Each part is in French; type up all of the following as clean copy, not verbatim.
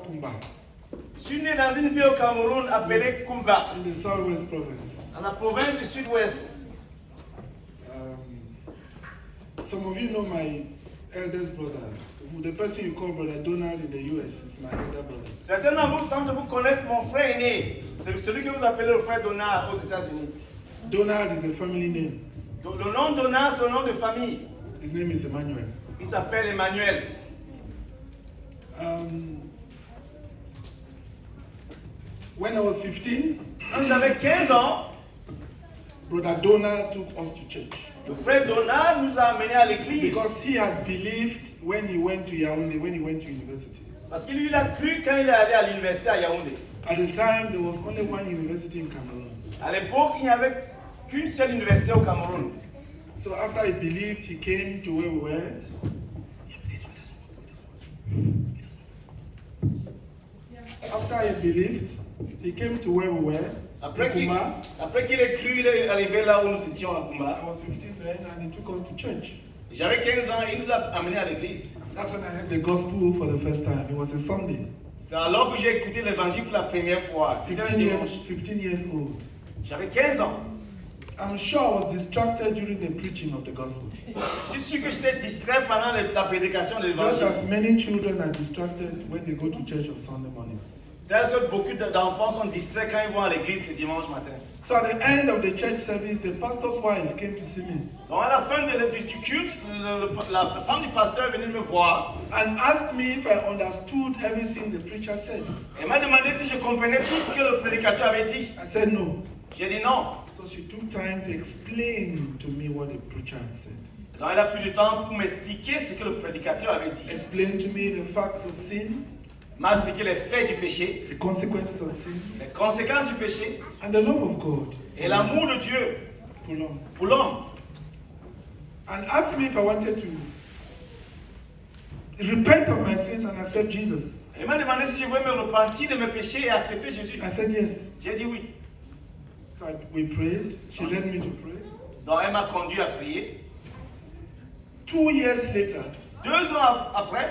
Kumba. Je suis né dans une ville au Cameroun appelée Kumba, In the Southwest Province. dans la province du Sud-Ouest. Some of you know my eldest brother. The person you call Brother Donald in the US is my elder brother. Certains d'entre vous connaissent mon frère aîné, c'est celui que vous appelez le frère Donald aux États-Unis. Donald is a family name. Le nom Donald, c'est le nom de famille. His name is Emmanuel. Il s'appelle Emmanuel. When I was 15, Quand j'avais 15 ans, Brother Donald took us to church. le frère Donald nous a amenés à l'église. Because he had believed when he went to Yaoundé, when he went to university. Parce qu'il lui a cru quand il est allé à l'université à Yaoundé. At the time, there was only one university in Cameroon. À l'époque, il n'y avait qu'une seule université au Cameroun. So after he believed, he came to where we were. After he believed, he came to where we were. Après qu'il Kumba. ait cru, il est arrivé là où nous étions à Kumba. I was 15 then, and he took us to church. J'avais 15 ans et il nous a amenés à l'église. That's when I heard the gospel for the first time. It was a Sunday. C'est alors que j'ai écouté l'évangile pour la première fois. C'était un 15 years, dimanche. 15 years old. J'avais 15 ans. I'm sure I was distracted during the preaching of the gospel. Je suis sûr que j'étais distrait pendant la prédication de Just l'évangile. as many children are distracted when they go to church on Sunday mornings. Tel que beaucoup d'enfants sont distraits quand ils vont à l'église le dimanche matin. So at the end of the church service, the pastor's wife came to see me Donc à la fin du culte, la femme du pasteur est venue me voir and asked me if I understood everything the preacher said. et m'a demandé si je comprenais tout ce que le prédicateur avait dit. I said no. J'ai dit non. So she took time to explain to me what the preacher had said. Donc elle a pris du temps pour m'expliquer ce que le prédicateur avait dit. Explain to me the facts of sin, M'a expliqué les faits du péché, the consequences of sin, les conséquences du péché and the love of God et l'amour de Dieu for long. pour l'homme. And asked me if I wanted to repent of my sins and accept Jesus. Elle m'a demandé si je voulais me repentir de mes péchés et accepter Jésus. I said yes. J'ai dit oui. So we prayed. She led me to pray. Donc elle m'a conduit à prier. 2 years later, 2 ans après,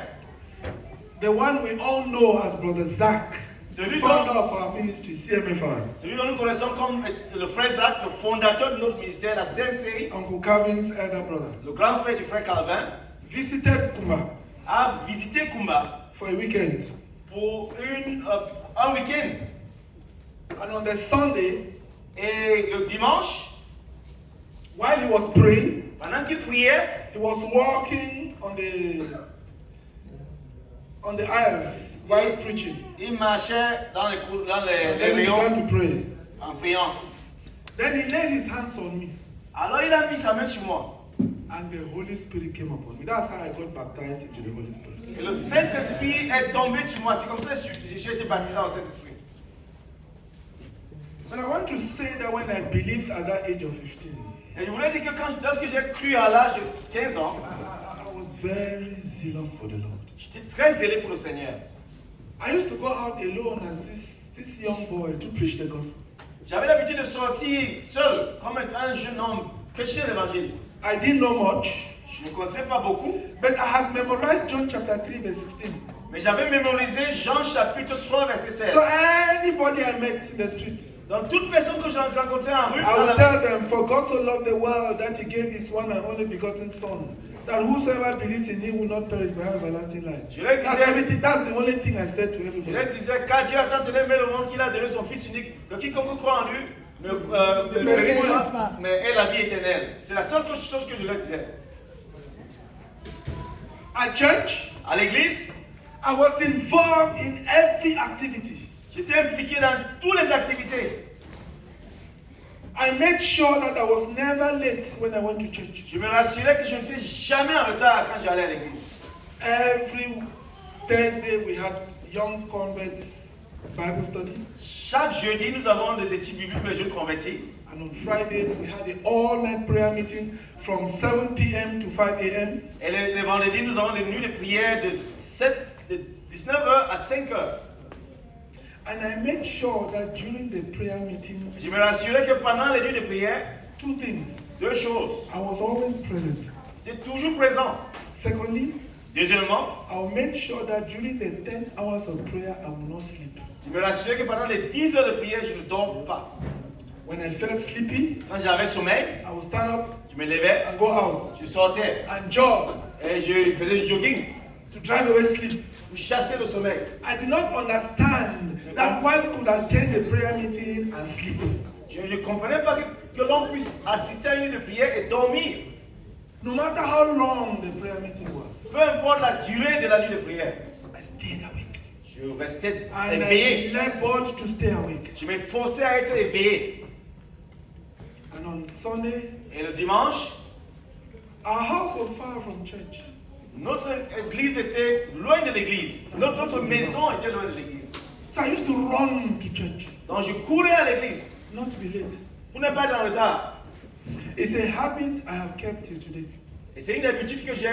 the one we all know as Brother Zach, the Celui founder dont- of our ministry, CMFI, celui dont nous connaissons comme le frère Zach, le fondateur de notre ministère, la CMCI, Uncle Calvin's elder brother, le grand frère du frère Calvin, visited Kumba a visité Kumba for a weekend. pour un week-end. And on the Sunday, Et le dimanche, while he was praying, pendant qu'il priait, he was walking on the aisles while preaching. il marchait dans les And then he rayons began to pray. en priant. Then he laid his hands on me, Alors il a mis sa main sur moi. and the Holy Spirit came upon me. That's how I got baptized into the Holy Spirit. Et le Saint-Esprit est tombé sur moi. C'est comme ça que j'ai été baptisé dans le Saint-Esprit. But I want to say that when I believed at that age of 15, Et je voulais dire que lorsque j'ai cru à l'âge de 15 ans, I was very zealous for the Lord. j'étais très zélé pour le Seigneur. I used to go out alone as this young boy to preach the gospel. J'avais l'habitude de sortir seul, comme un jeune homme, prêcher l'évangile. I didn't know much, Je ne connaissais pas beaucoup, but I had memorized John chapter 3, verse 16. mais j'avais mémorisé Jean chapitre 3, verset 16. So anybody I met in the street, Donc toute personne que j'ai rencontrée en rue, I dans would la- tell them, for God so loved the world that he gave his one and only begotten Son, that whosoever believes in him will not perish but have everlasting life. Je leur That's disais, everything. That's the only thing I said to je everybody. leur disais, car Dieu a tant aimé le monde qu'il a donné son Fils unique, que quiconque croit en lui ne périsse pas, mais ait la vie éternelle. C'est la seule chose que je leur disais. At church, À l'église, I was involved in every activity. j'étais impliqué dans toutes les activités. I made sure that I was never late when I went to church. Je me rassurais que je n'étais jamais en retard quand j'allais à l'église. Every Thursday we had young converts Bible study, Chaque jeudi, nous avons des études bibliques pour les jeunes convertis. and on Fridays we had an all-night prayer meeting from 7 p.m. to 5 a.m. Et les vendredis, nous avons des nuits de prière de 19h à 5h. And I made sure that during the prayer meetings, Je me rassurais que pendant les nuits de prière, 2 things. 2 choses. I was always present. J'étais toujours présent. Secondly, Deuxièmement, I'll make sure that during the 10 hours of prayer, I will not sleep. je me rassurais que pendant les 10 heures de prière, je ne dors pas. When I felt sleepy, Quand j'avais sommeil, I would stand up je me levais, and go out je sortais and jog et je faisais du jogging to drive away sleep. pour chasser le sommeil. I did not understand that one could attend the prayer meeting and sleep. Je ne comprenais pas que l'on puisse assister à une nuit de prière et dormir. No matter how long the prayer meeting was, Peu importe la durée de la nuit de prière, I stayed awake. je restais And éveillé. I labored to stay awake. Je m'efforçais à être éveillé. And on Sunday, Et le dimanche, our house was far from church. notre église était loin de l'église. Notre maison était loin de l'église. So I used to run to church, Donc je courais à l'église not to be late. pour ne pas être en retard. It's a habit I have kept till today. Et c'est une habitude que j'ai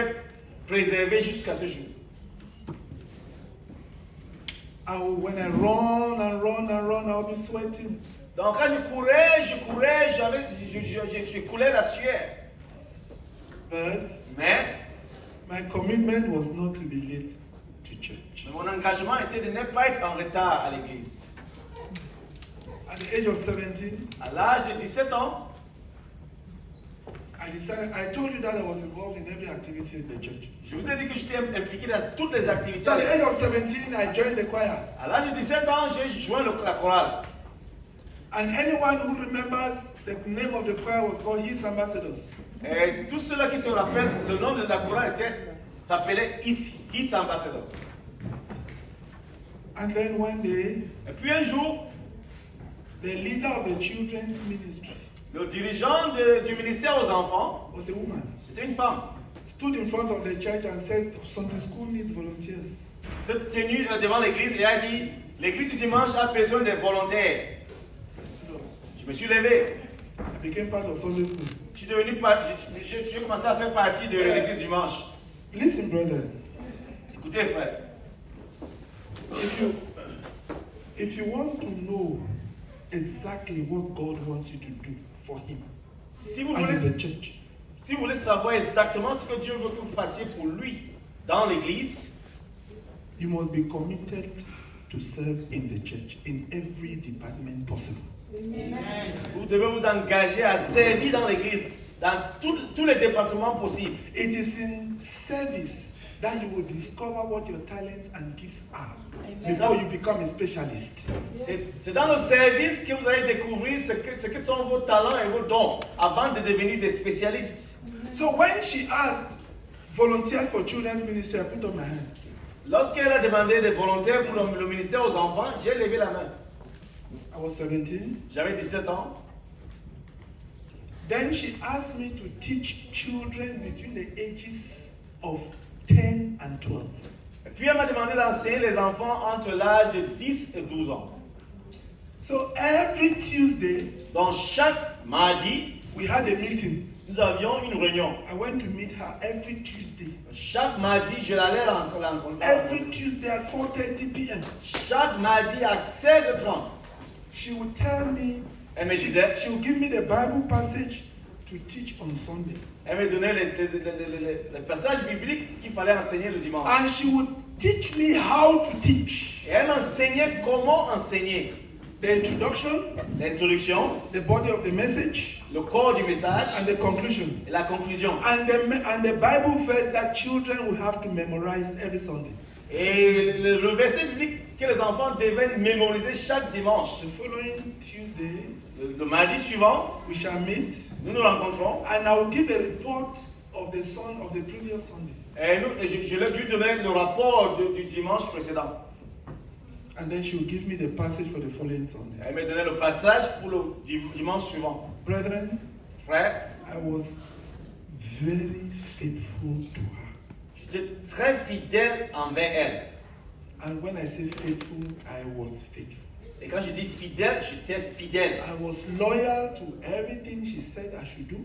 préservée jusqu'à ce jour. When I run and run and run, I'll be sweating. Donc quand je courais, je coulais la sueur. But Mais my commitment was not to be late to church. mon engagement était de ne pas être en retard à l'église. At the age of 17, À l'âge de 17 ans, I told you that I was involved in every activity in the church. je vous ai dit que j'étais impliqué dans toutes les activités. So at the age of 17, I joined the choir. À l'âge de 17 ans, j'ai joint la chorale. And anyone who remembers the name of the choir was called His Ambassadors. Et tous ceux-là qui se rappellent, le nom de la chorale s'appelait His Ambassadors. And then one day, Et puis un jour, the leader of the children's ministry le dirigeant du ministère aux enfants, was a woman. c'était une femme, Stood in front of the church and said, Sunday school needs volunteers. s'est tenue devant l'église et a dit, l'église du dimanche a besoin de volontaires. Je me suis levé. I became part of Sunday school. J'ai commencé à faire partie de l'église du dimanche. Listen, brethren, Écoutez, frère, if you want to know exactly what God wants you to do for Him si vous and in voulez, the church, si vous voulez savoir exactement ce que Dieu veut que vous fassiez pour lui dans l'église, you must be committed to serve in the church in every department possible. vous devez vous engager à servir dans l'église, dans tous les départements possibles. It is in service that you will discover what your talents and gifts are before you become a specialist. C'est dans le service que vous allez découvrir ce que sont vos talents et vos dons avant de devenir des spécialistes. So when she asked volunteers for children's ministry, I put up my hand. Lorsqu'elle a demandé des volontaires pour le ministère aux enfants, j'ai levé la main. I was 17. J'avais 17 ans. Then she asked me to teach children between the ages of 10 and 12. Et puis elle m'a demandé d'enseigner les enfants entre l'âge de 10 et 12 ans. So every Tuesday, Donc chaque mardi, we had a meeting. nous avions une réunion. I went to meet her every Tuesday. Chaque mardi, je l'allais rencontrer. Every Tuesday at 4:30 p.m. Chaque mardi à 16h30, She would tell me, elle me disait, she would give me the Bible passage to teach on Sunday. elle me donnait les passages bibliques qu'il fallait enseigner le dimanche. And she would teach me how to teach. Et elle m'enseignait comment enseigner. The introduction, L'introduction, the body of the message, le corps du message and the conclusion. et la conclusion. And the Bible verse that children will have to memorize every Sunday. Et le verset biblique que les enfants devaient mémoriser chaque dimanche. The following Tuesday, Le mardi suivant, we shall meet, nous nous rencontrons and I will give a report of the previous Sunday. et je leur dû donner le rapport du dimanche précédent. And then she will give me the passage for the following Sunday. Elle me donnait le passage pour le dimanche suivant. Brethren, Frère, I was very faithful to her. j'étais très fidèle envers elle. And when I say faithful, I was faithful. Et quand je dis fidèle, j'étais fidèle. I was loyal to everything she said I should do.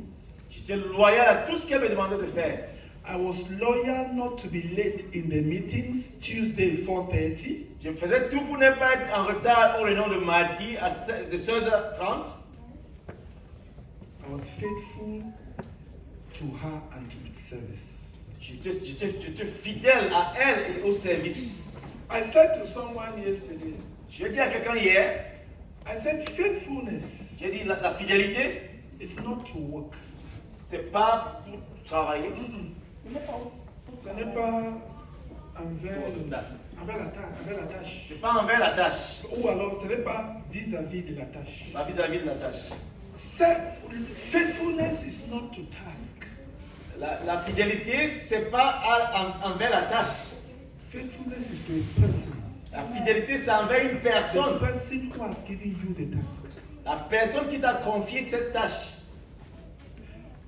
J'étais loyal à tout ce qu'elle me demandait de faire. I was loyal not to be late in the meetings, Tuesday 4:30. Je faisais tout pour ne pas être en retard aux réunions de mardi de 16h30. I was faithful to her and to its service. J'étais fidèle à elle et au service. I said to someone yesterday, J'ai dit à quelqu'un hier, I said, faithfulness j'ai dit la fidélité, is not to work. c'est pas pour travailler. Ce n'est pas envers la tâche. C'est pas envers la tâche, Ou alors, ce n'est pas vis-à-vis de la tâche. pas vis-à-vis de la tâche. Faithfulness is not to task. La fidélité, c'est pas envers la tâche. Faithfulness is to a person. La fidélité, c'est envers une The personne. person who has given you the task. La personne qui t'a confié cette tâche.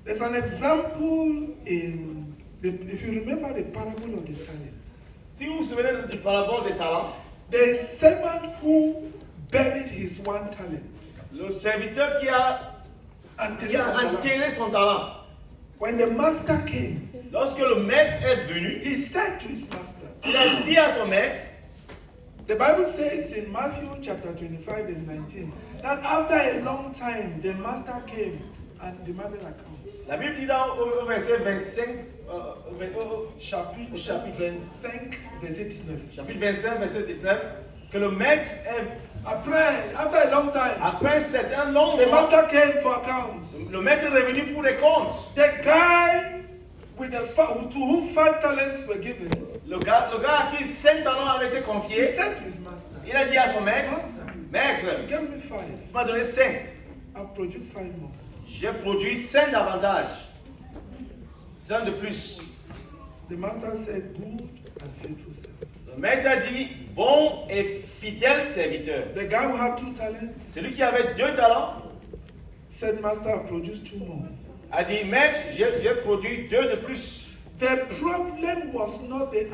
There's an example if you remember the parable of the talents. Si vous vous souvenez du parabole des talents, The servant who buried his one talent. le serviteur qui a enterré son talent. When the master came, Lorsque le maître est venu, he said to his master, il a dit à son maître, the Bible says in Matthew chapter 25 verse 19, that after a long time the master came and demanded accounts. la Bible dit dans au verset 25, Chapitre 25 verset 19. chapitre 25, verset 19, que le maître est, After a long time, après un certain long the moment, master came for accounts. le maître est revenu pour les comptes. The guy to whom 5 talents were given, Le gars à qui 5 talents avaient été he confiés, said to his master, il a dit à son maître, Master, maître, you gave me 5. tu m'as donné 5. I've produced 5 more. J'ai produit 5 davantage. 5 de plus. The master said, good and faithful servant. Le maître a dit, bon et fidèle serviteur. The guy who had 2 talents Celui qui avait 2 talents said, Master, I've produced 2 more. a dit, maître, j'ai produit 2 de plus. The problem was not the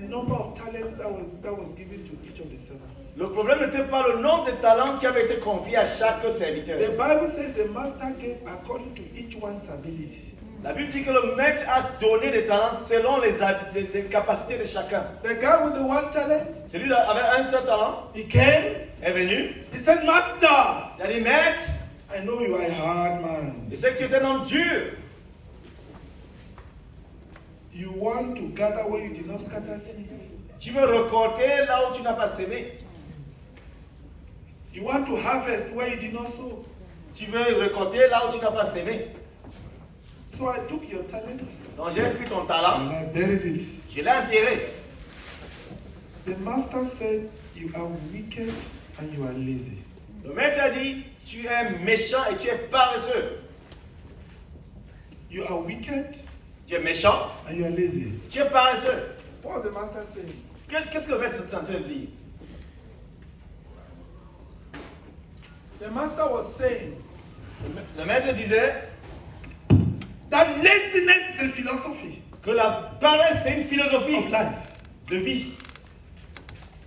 number of talents that was given to each of the servants. Le problème n'était pas le nombre de talents qui avaient été confiés à chaque serviteur. The Bible says the master gave according to each one's ability. La Bible dit que le maître a donné des talents selon les capacités de chacun. The guy with the 1 talent, Celui qui avait un seul talent he came, est venu. he said, Master, Il a dit, maître, I know you are a hard man. je sais que tu es un homme dur. You want to gather where you did not scatter seed. Tu veux récolter là où tu n'as pas semé. You want to harvest where you did not sow. Tu veux récolter là où tu n'as pas semé. So I took your talent Donc j'ai pris ton talent, and I buried it. je l'ai enterré. The master said, you are wicked and you are lazy. Le maître a dit, tu es méchant et tu es paresseux. You are wicked Tu es méchant, and you are lazy. tu es paresseux. What was the master saying? Qu'est-ce que le maître est en train de dire? The master was saying Le maître disait that laziness is a philosophy que la paresse c'est une philosophie of life. de vie.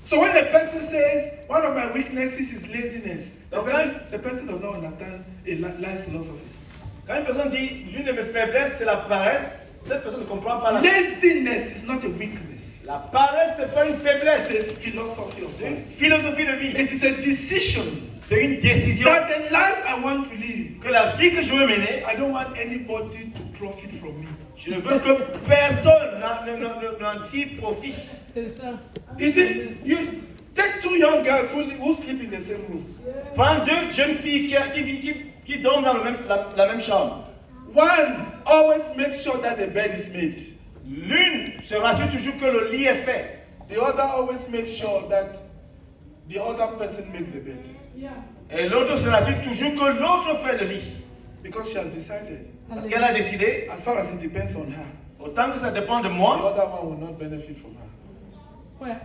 So when the person says, one of my weaknesses is laziness, the person does not understand a life philosophy. Quand une personne dit l'une de mes faiblesses c'est la paresse, cette personne ne comprend pas la Laziness is not a weakness. La paresse c'est pas une It's faiblesse, a philosophy of c'est une life. philosophie de vie. It is a decision C'est une décision that the life I want to live, que la vie que je veux mener, I don't want anybody to profit from me. je ne veux que personne n'en tire profit. C'est ça. You see, you take 2 young girls who sleep in the same room. Prends 2 jeunes filles qui dorment dans la même chambre. One always makes sure that the bed is made. L'une se rassure toujours que le lit est fait. The other always makes sure that the other person makes the bed. Yeah. Et l'autre se rassure toujours que l'autre fait le lit. Because she has decided, Parce qu'elle a décidé, as far as it depends on her, autant que ça dépend de the moi, other one will not benefit from her. Ouais.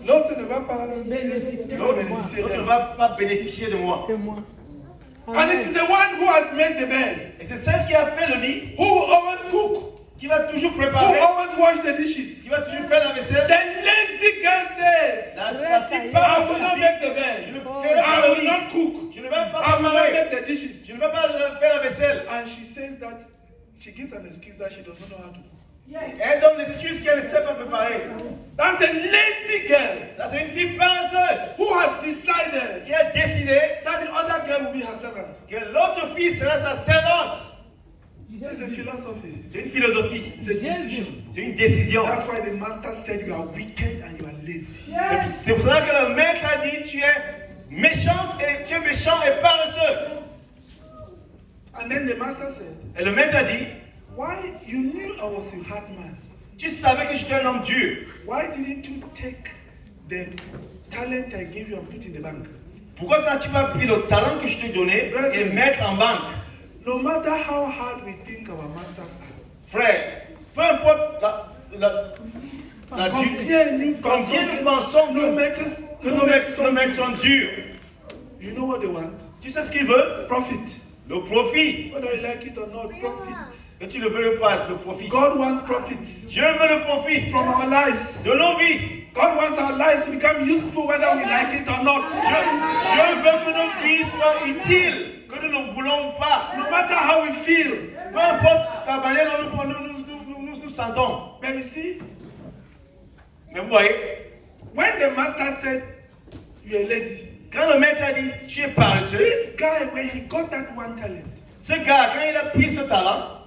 L'autre ne va pas Bénéficier ne va de bénéficier l'autre ne d'elle. va pas bénéficier de moi. C'est moi. And it is the one who has made the bed, Et c'est celle qui a fait le lit, who will always cook, qui va toujours who préparer, always wash the dishes. qui va toujours faire la vaisselle. The lazy girl says, La fille I will passe, not make the je ne bed. ferai I pas le will lit, not cook. je ne vais pas I will not préparer, make the dishes. je ne vais pas faire la vaisselle. And she says that she gives an excuse that she does not know how to cook. Elle donne l'excuse qu'elle ne sait pas préparer. That's a lazy girl Ça, c'est une fille paresseuse who has decided qui a décidé that the other girl will be her servant. que l'autre fille sera sa servante. It's a philosophy. C'est une philosophie. It's a decision. C'est une décision. That's why the master said you are wicked and you are lazy. C'est pour ça que le maître a dit tu es méchant et paresseux. And then the master said, Et le maître a dit, why you knew I was a hard man? tu savais que j'étais un homme dur. Why didn't you take the talent I gave you and put in the bank? Pourquoi n'as-tu pas pris le talent que je t'ai donné et le mettre en banque? No matter how hard we think our masters are, Frère, peu importe combien nous pensons que nos maîtres sont durs, you know what they want? tu sais ce qu'ils veulent? Profit. Le profit. Whether you like it or not, profit. Que tu le veux ou pas, le profit. God wants profit Dieu veut le profit from our lives. de nos vies. God wants our lives to become useful whether we like it or not. Dieu veut que nos vies soient utiles, que nous ne voulons ou pas. No matter how we feel. Peu importe la manière dont nous sentons. But you see, Mais vous voyez, when the master said, you are lazy, quand le maître a dit, tu es paresseux, this guy, when he got that one talent, ce gars, quand il a pris ce talent,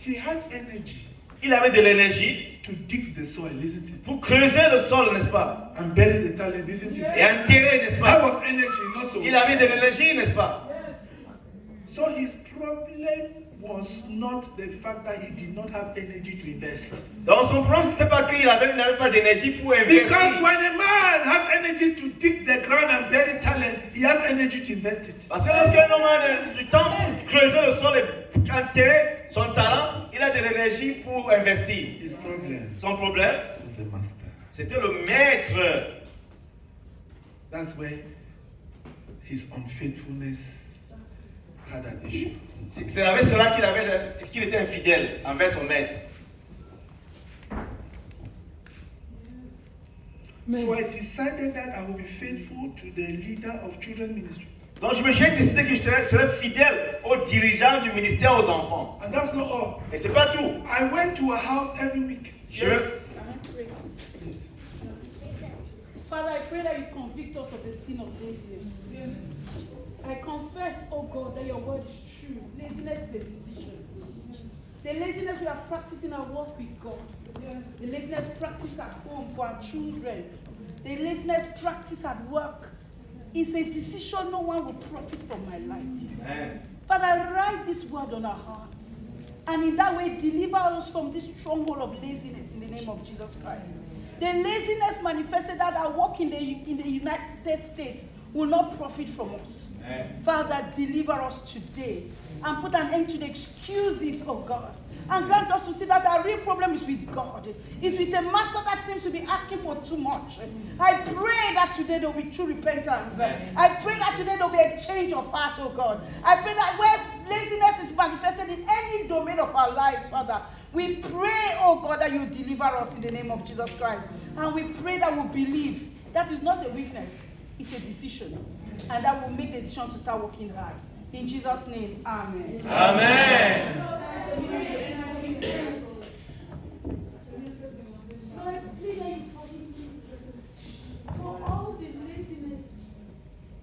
he had energy il avait de l'énergie to dig the soil, isn't it? pour creuser le sol, n'est-ce pas? And bury the talent, isn't it? Et enterrer, n'est-ce That pas? was energy, not so. Il avait de l'énergie, n'est-ce pas? So his problem was not the fact that he did not have energy to invest. Donc son problème, c'était pas qu'il n'avait pas d'énergie pour investir. Because when a man has energy to dig the ground and bury talent, he has energy to invest it. Parce que lorsqu'un homme a du temps pour creuser le sol et enterrer son talent, il a de l'énergie pour investir. His problem Son problème, was the master. c'était le maître. That's where his unfaithfulness had an issue. C'est avec cela qu'il était infidèle envers son maître. So I decided that I will be faithful to the leader of children's ministry. Donc j'ai décidé que je serais fidèle aux dirigeants du ministère aux enfants. And that's not all. Et c'est pas tout. I went to a house every week. Yes. Please. Father, I pray that you convict us of the sin of laziness. I confess, oh God, that your word is true. Laziness is a decision. The laziness we have practiced in our walk with God. The laziness practiced at home for our children. The laziness practiced at work is a decision no one will profit from my life. Amen. Father, write this word on our hearts. And in that way, deliver us from this stronghold of laziness in the name of Jesus Christ. The laziness manifested that our work in the United States will not profit from us. Amen. Father, deliver us today and put an end to the excuses, oh God. And grant us to see that our real problem is with God. It's with a master that seems to be asking for too much. I pray that today there will be true repentance. I pray that today there will be a change of heart, oh God. I pray that where laziness is manifested in any domain of our lives, Father, we pray, oh God, that you deliver us in the name of Jesus Christ. And we pray that we believe that is not a weakness, it's a decision. And that will make the decision to start working hard. In Jesus' name, amen. Amen. Lord, I pray that you forgive me for all the laziness.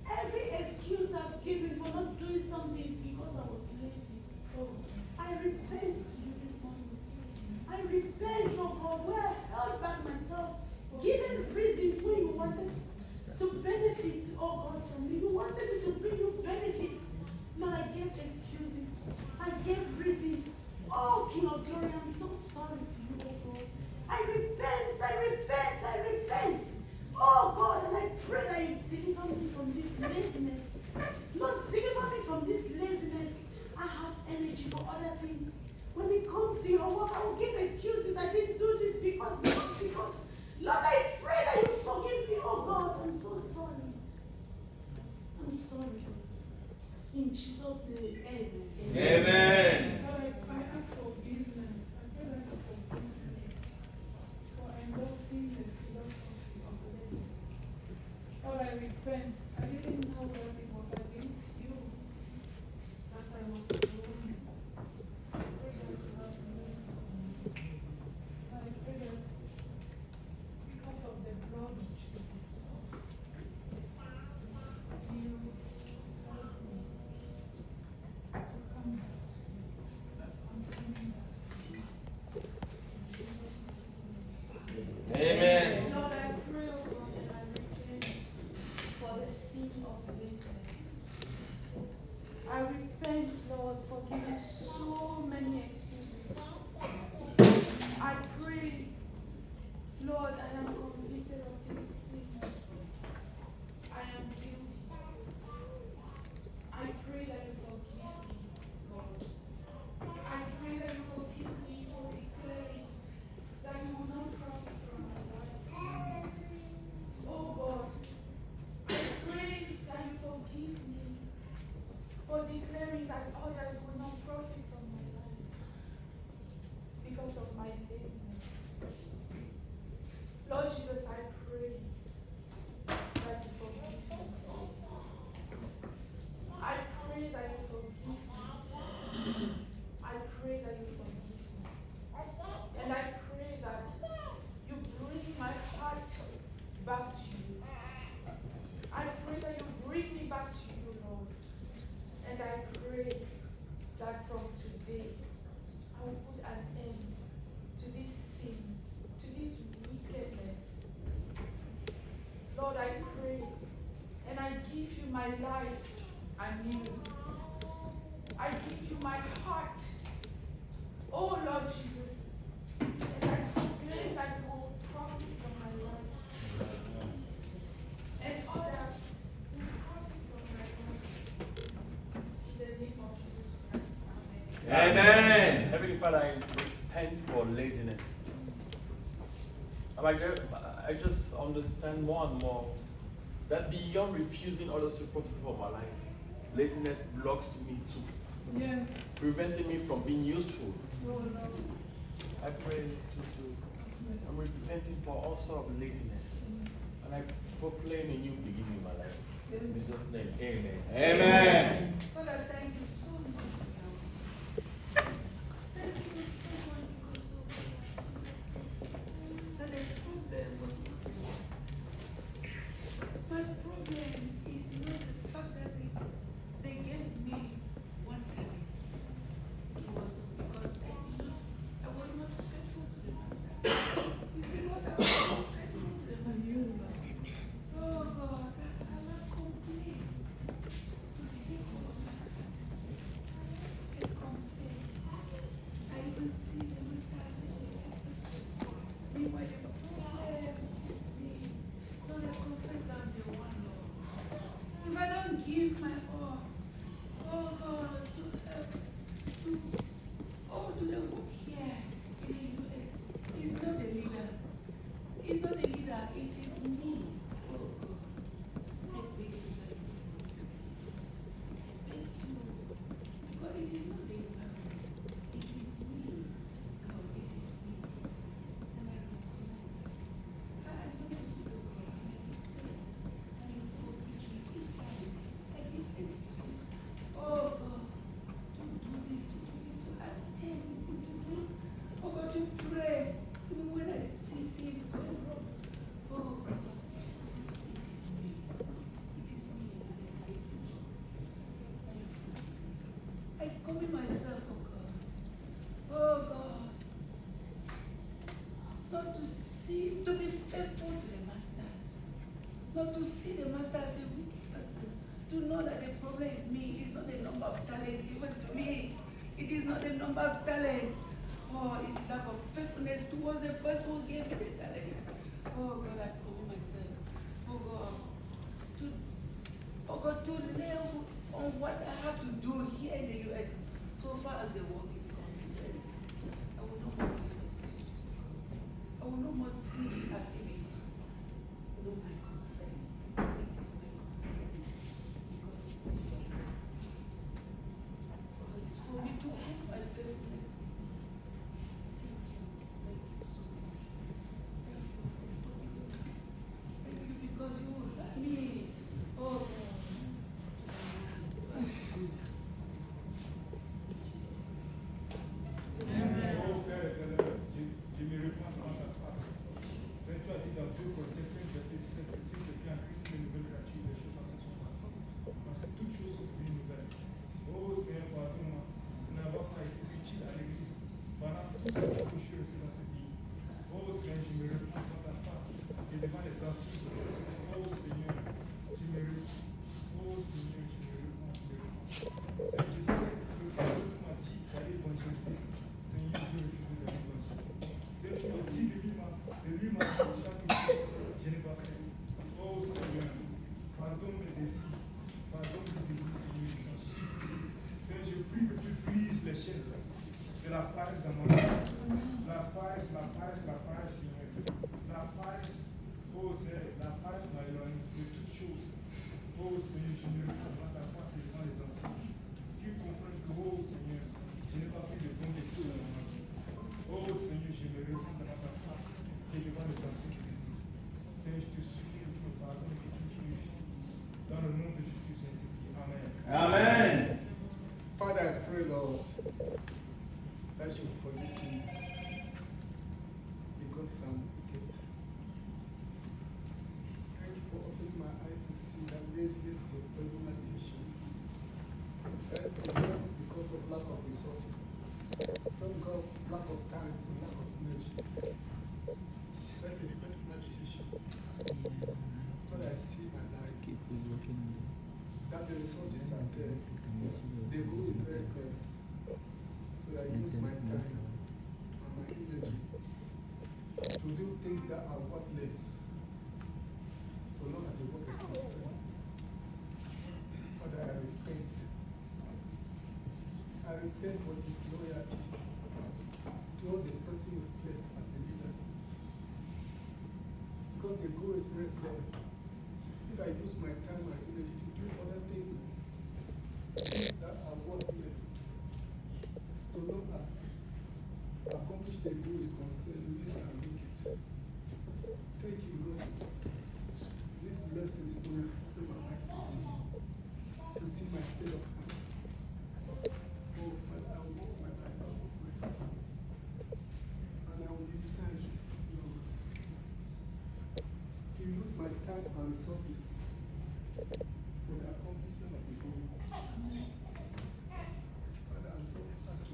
Every excuse I've given for not doing something is because I was lazy. I repent to you this morning. I repent, oh God, where I held back myself, given reasons where you wanted to benefit, oh God, from me. You wanted me to bring you benefits. Lord, I gave excuses. I gave reasons. Oh, King of Glory, I'm so sorry to you, oh God. I repent, I repent, I repent. Oh God, and I pray that you deliver me from this laziness. Lord, deliver me from this laziness. I have energy for other things. When it comes to your work, I will give excuses. I didn't do this because. Lord, I pray that you forgive me, oh God. I'm so sorry. I'm sorry. In Jesus' name, amen. Amen. Lord, I ask for forgiveness. I pray that you forgive me for endorsing the philosophy of laziness. Lord, I repent. I didn't know that it was against you that I was doing. I pray that you have mercy on me. I pray that because of the blood of Jesus, you help me to come back to you. back to you. I pray that you bring me back to you, Lord. And I pray that from today, I will put an end to this sin, to this wickedness. Lord, I pray and I give you my life anew. I give you my heart. Oh Lord Jesus. And I proclaim that you will profit from my life. And others will profit from my life. In the name of Jesus Christ. Amen. Amen. Heavenly Father, I repent for laziness. I just understand more and more that beyond refusing others to profit from my life, laziness blocks me too, Yes. preventing me from being useful. Oh Lord. I pray I'm repenting for all sort of laziness. And I proclaim a new beginning in my life. In Jesus' name, amen. Amen. Father, thank you so much for your help. Thank you so much because of that the problem was not my problem is not the fact that they gave me one time. It was because I was not faithful to the master. It's because I was not faithful to the master. Oh God, I will complain to the people of my heart. I complain. I even see the master as a person. Meanwhile, the problem is me. Lord, I confess that I'm the one, Lord. If I don't give my all, oh God, to help, to the work here in the US, it's not the leaders. It's not the leader, it is me. Oh God, I beg you that you forgive me. Thank you. Because it is not the environment, it is me. God, it is me. And I recognize that. I don't want to go wrong. And you forgive me each time. I give excuses. Oh God, to do this, to attend meeting, to do. Oh God, to pray. Even when I see things going wrong. Oh God, it is me. It is me. And I thank you, Lord. And you forgive me. I commit myself, oh God. Oh God. Not to see, to be faithful to the master. Not to see the master as a weak person. To know that the problem is me. It's not the number of talent given to me. It is not the number of talent. Oh, it's lack of faithfulness towards the person who gave me the talent. Oh God, I commit myself. Oh God, to lay on what I have to do here in the US. So far as the work is concerned, I will no more give excuses. I will no more see it as if it is not my concern. It is my concern. Because it is for me. God, it's for me to have my faithfulness. Thank you so much. Thank you for forgiving me. Thank you because you will help me. Oh God. Oh Père éternel, je me répands devant ta face. Seigneur, tu as dit dans 2 Corinthiens 5, verset 17 que si quelqu'un a Christ, une nouvelle créature, les choses anciennes sont passées. Parce que toutes choses sont devenues nouvelles. Oh Seigneur, pardonne-moi de n'avoir pas été utile à l'église pendant tout ce que je suis resté dans ce pays. Oh Seigneur, je me répands devant ta face et devant les anciens. Oh Seigneur, je me répands. Oh Seigneur, je me répands, je me répands. Seigneur, je sais que quand tu m'as dit d'aller évangéliser, Seigneur, je refuse d'aller évangéliser. Seigneur, tu m'as dit de lui m'a dit chaque jour, je n'ai pas fait. Oh Seigneur, pardonne mes désirs, Seigneur, j'en supplie. Seigneur, je prie que tu brises les chaînes de la paresse dans mon âme. La paresse, Seigneur. La paresse, oh Seigneur, la paresse m'a éloigné de toutes choses. Oh Seigneur, je me réponds devant ta face et devant les anciens. Qu'ils comprennent que, oh Seigneur, je n'ai pas pris de bonnes décisions dans ma vie. Oh Seigneur, je me réponds devant ta face et devant les anciens de l'Église. Seigneur, je te supplie que tu me pardonnes et que tu me purifies. Dans le nom de Jésus, j'ai dit Amen. Amen. Father, I pray, Lord, that you forgive me because I'm wicked. resources. Not because of lack of time or lack of energy. That's a personal decision. What I see in my life, that the resources are there. The goal is very clear. But I use my time and my energy to do things that are worthless, so long as the work is concerned. Father, I repent. I repent for disloyalty towards the person you place as the leader. Because the goal is very clear. If I use my time and energy to do other things that are worthless, so long as accomplish the goal is concerned, we can make it. Thank you, because this lesson is going to open my eyes to see my state of mind. Oh, but I will walk my life out with my heart. And I will decide, Lord, to use my time and resources for the accomplishment of the goal. Father, I'm so glad to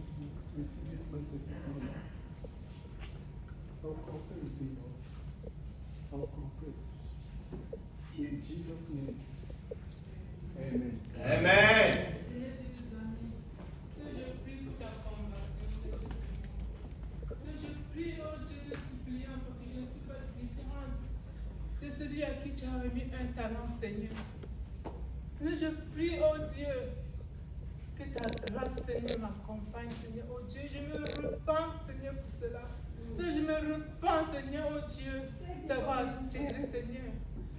receive this message this morning. I will cooperate with you, Lord. I will cooperate. In Jesus' name. Amen. Amen. Seigneur Dieu des amis, que je prie pour ta conversion, Seigneur. Que je prie, oh Dieu, de suppliant, parce que je ne suis pas différente de celui à qui tu as remis un talent, Seigneur. Seigneur, je prie, oh Dieu, que ta grâce, Seigneur, m'accompagne, Seigneur. Oh Dieu, je me repens, Seigneur, pour cela. Seigneur, je me repens, Seigneur, oh Dieu, d'avoir aidé, Seigneur.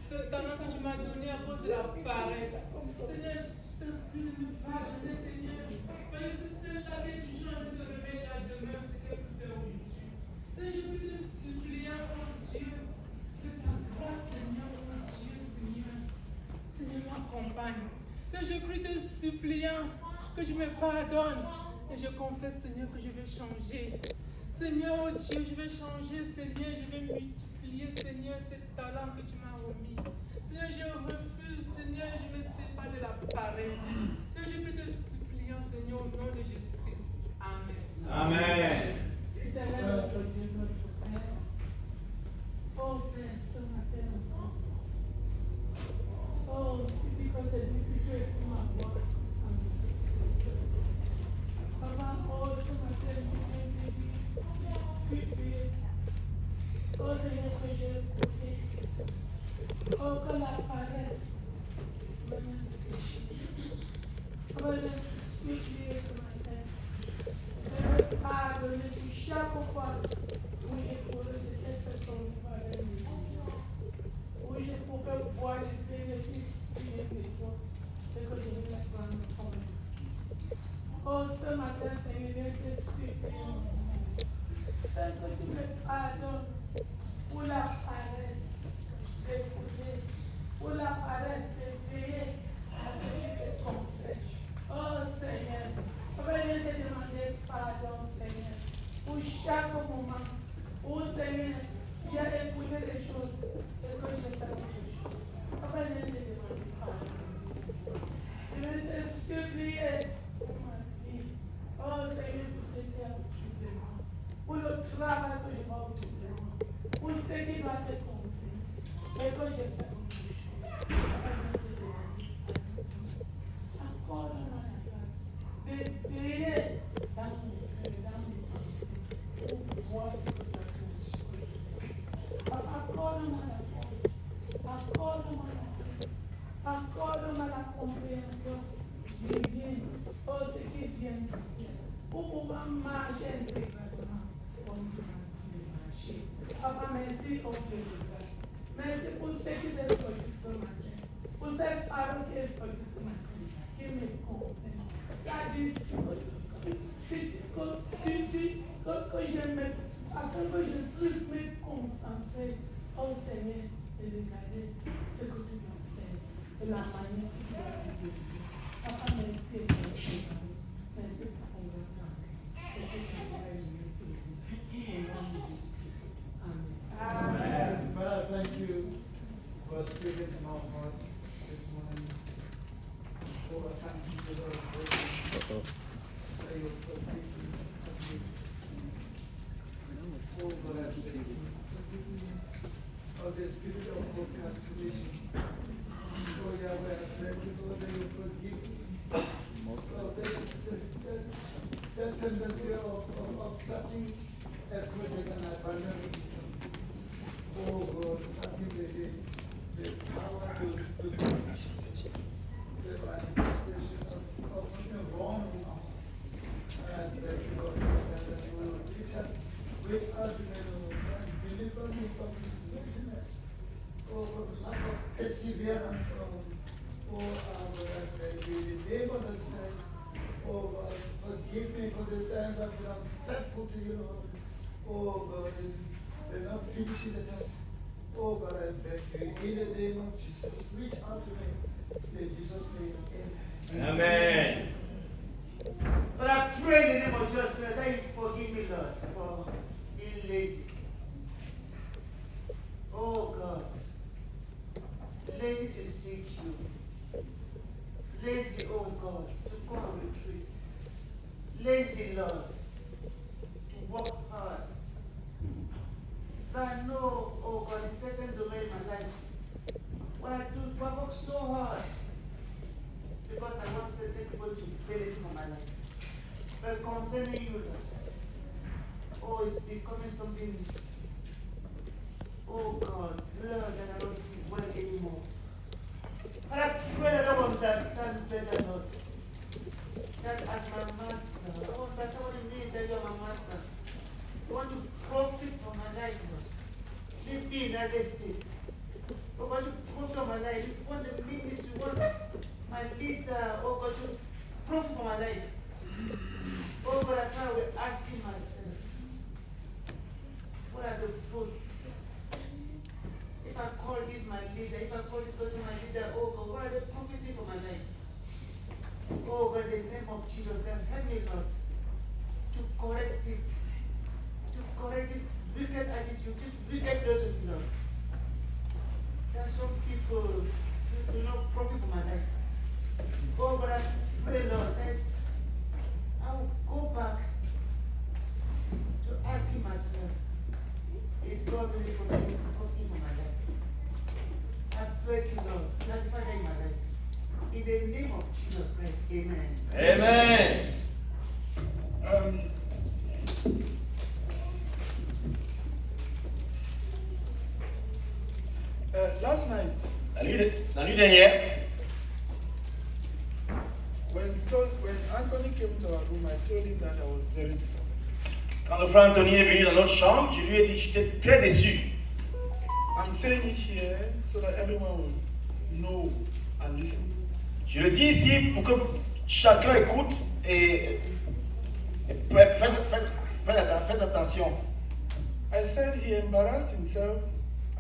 Le talent que tu m'as donné à cause de la paresse. Seigneur, je te prie de me pardonner, Seigneur. Parce que c'est celle la vie du jour, de réveiller à demain, c'est ce qu'elle peut faire aujourd'hui. Seigneur, je prie de suppliant, oh Dieu, que ta grâce, Seigneur, oh Dieu, Seigneur. Seigneur, m'accompagne. Seigneur, je prie de suppliant que je me pardonne. Et je confesse, Seigneur, que je vais changer. Seigneur, oh Dieu, je vais changer, Seigneur, je vais multiplier, Seigneur, ces talents que tu m'as remis. Seigneur, je refuse, Seigneur, je me sépare de la paresse. Seigneur, je prie de suppliant, Seigneur, au nom de Jésus-Christ. Amen. Amen. Éternel notre Dieu, notre Père, oh Père, ce matin, oh, tu dis que c'est lui si tu es pour ma voix. Papa, oh, ce matin, oh Seigneur, que j'ai écouté. Oh, que la paresse me péché. Oh, je suis supplié ce matin. Je veux pardonner pour chaque fois où j'ai peut-être fait ton avec nous. Où j'ai pouvais voir les bénéfices qui viennent de toi et que je veux les prendre en main. Oh, ce matin, Seigneur, je te supplie. Que tu me pardonnes pour la paresse d'écouter, pour la paresse de veiller à ce qui te concerne. Oh Seigneur, je vais te demander pardon, Seigneur, pour chaque moment où, Seigneur, j'ai écouté des choses et que j'ai fait des choses. Je vais te demander pardon. Je vais te supplier pour ma vie. Oh Seigneur, pour ce qui est autour de moi. Pour le travail que je vois autour de moi, pour ce qui doit te conseiller, et que je fais accorde-moi la grâce de veiller dans mon cœur, dans mes pensées, pour voir ce que tu as fait. Accorde-moi la force, accorde-moi la paix, accorde-moi la compréhension divine, oh ce qui vient du ciel, pour pouvoir marcher intégralement. Papa, merci au Dieu de grâce. Merci pour ce qui s'est sorti ce matin. Pour cette parole qui est sortie ce matin, qui me concerne. Qui a dit afin que je puisse me concentrer au Seigneur et regarder ce que tu dois faire et la manière que tu dois faire. Papa, merci. Merci pour ton grand Amen. Father, thank you for speaking in our hearts this morning. For a time to give us you forgive me. Oh God, I thank you. Of the spirit of procrastination. Oh Yahweh, I thank you, Lord, that you forgive me. Oh, that tendency of starting a project and abandoning it. Oh God, I think the power to do the manifestation of wrong. And I thank you, Lord, that you will reach out with us and deliver me from laziness. Oh, from lack of perseverance. Oh, I thank you in the name of the church. Oh, God, forgive me for the time that I'm faithful to you, Lord. Oh, God, and not finishing the task. Oh, God, I thank you in the name of Jesus. Reach out to me. In Jesus' name, amen. Amen. But I pray in the name of Jesus that you forgive me, Lord, for being lazy. Oh God, lazy to seek you. Lazy, oh God, to go and retreat. Lazy, Lord, to work hard. But I know, oh God, in certain domain in my life, what I do, I work so hard because I want certain people to benefit from my life. But concerning you, Lord, oh, it's becoming something, oh God, Lord, that I don't see well anymore. But I pray that I will understand better, Lord. That as my master, I will understand what it means that you are my master. I want to profit from my life, Lord. Live in the United States. I want to profit from my life. You want the ministry, you want my leader, oh God, to profit from my life. Oh God, I can't be asking myself, what are the fruits? If I call this my leader, if I call this person my leader, oh God, what are they profiting for my life? Oh God, in the name of Jesus, help me, Lord, to correct it, to correct this wicked attitude, this wicked philosophy, Lord. There are some people who do not profit from my life. Oh, but I pray, Lord, that I will go back to asking myself, is God really profiting from my life? I beg you, Lord, clarify that in my life. In the name of Jesus Christ, amen. Amen. Last night, La nuit dernière, when Anthony came to our room, I told him that I was very disappointed. quand le frère Anthony est venu dans notre chambre, je lui ai dit que j'étais très déçu. I'm saying it here so that everyone will know and listen. Je le dis ici pour que chacun écoute et faites attention. I said he embarrassed himself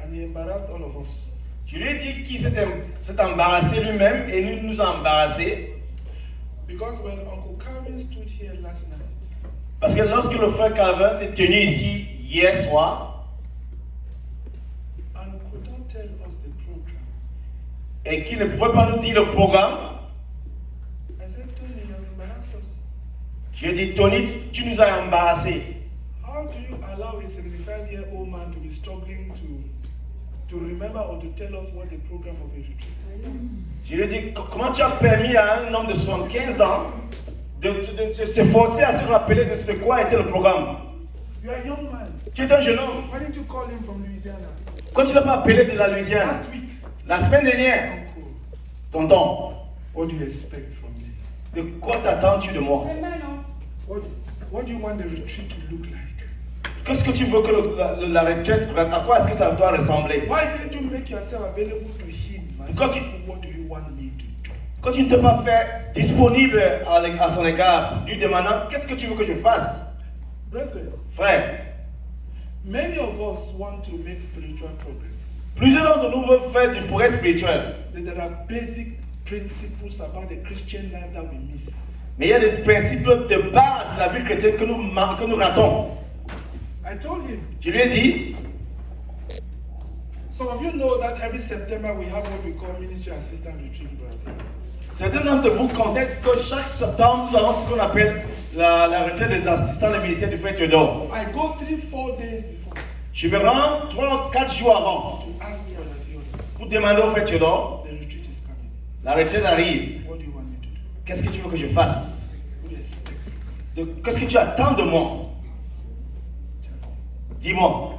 and he embarrassed all of us. Je lui ai dit qu'il s'est embarrassé lui-même et nous a embarrassés. Because when Uncle Calvin stood here last night, Parce que lorsque le frère Calvin s'est tenu ici hier soir and could not tell us the program, et qu'il ne pouvait pas nous dire le programme, I said, Tony, you have embarrassed us. j'ai dit, Tony, tu nous as embarrassés. How do you allow a 75-year-old man to be struggling to remember or to tell us what the program of a retreat is? Je lui ai dit, comment tu as permis à un homme de 75 ans de s'efforcer à se rappeler de quoi était le programme? You are a young man. Tu es un jeune homme. Why didn't you call him from Louisiana? Pourquoi tu ne l'as pas appelé de la Louisiane? Last week. La semaine dernière, Uncle, tonton, what do you expect from me? de quoi t'attends-tu de moi? Amen. What do you want the retreat to look like? Qu'est-ce que tu veux que la retraite, à quoi est-ce que ça doit ressembler? Why didn't you make yourself available to him? And Got say, it. what do you want me to do? Quand tu ne t'es pas fait disponible à son égard, lui demandant qu'est-ce que tu veux que je fasse? Brethren, Frère, many of us want to make spiritual progress. plusieurs d'entre nous veulent faire du progrès spirituel. But there are basic principles about the Christian life that we miss. Mais il y a des principes de base de la vie chrétienne que nous ratons. I told him, Je lui ai dit, some of you know that every September we have what we call ministry assistant retreat. Brother. Certains d'entre vous connaissent que chaque septembre, nous avons ce qu'on appelle la retraite des assistants du ministère du frère Théodore. I go 3-4 days before Je me rends 3 ou 4 jours avant to ask for the theory. pour demander au frère Théodore, The retreat is coming. la retraite arrive. What do you want me to do? Qu'est-ce que tu veux que je fasse? What do you expect? Qu'est-ce que tu attends de moi? Tell me. Dis-moi.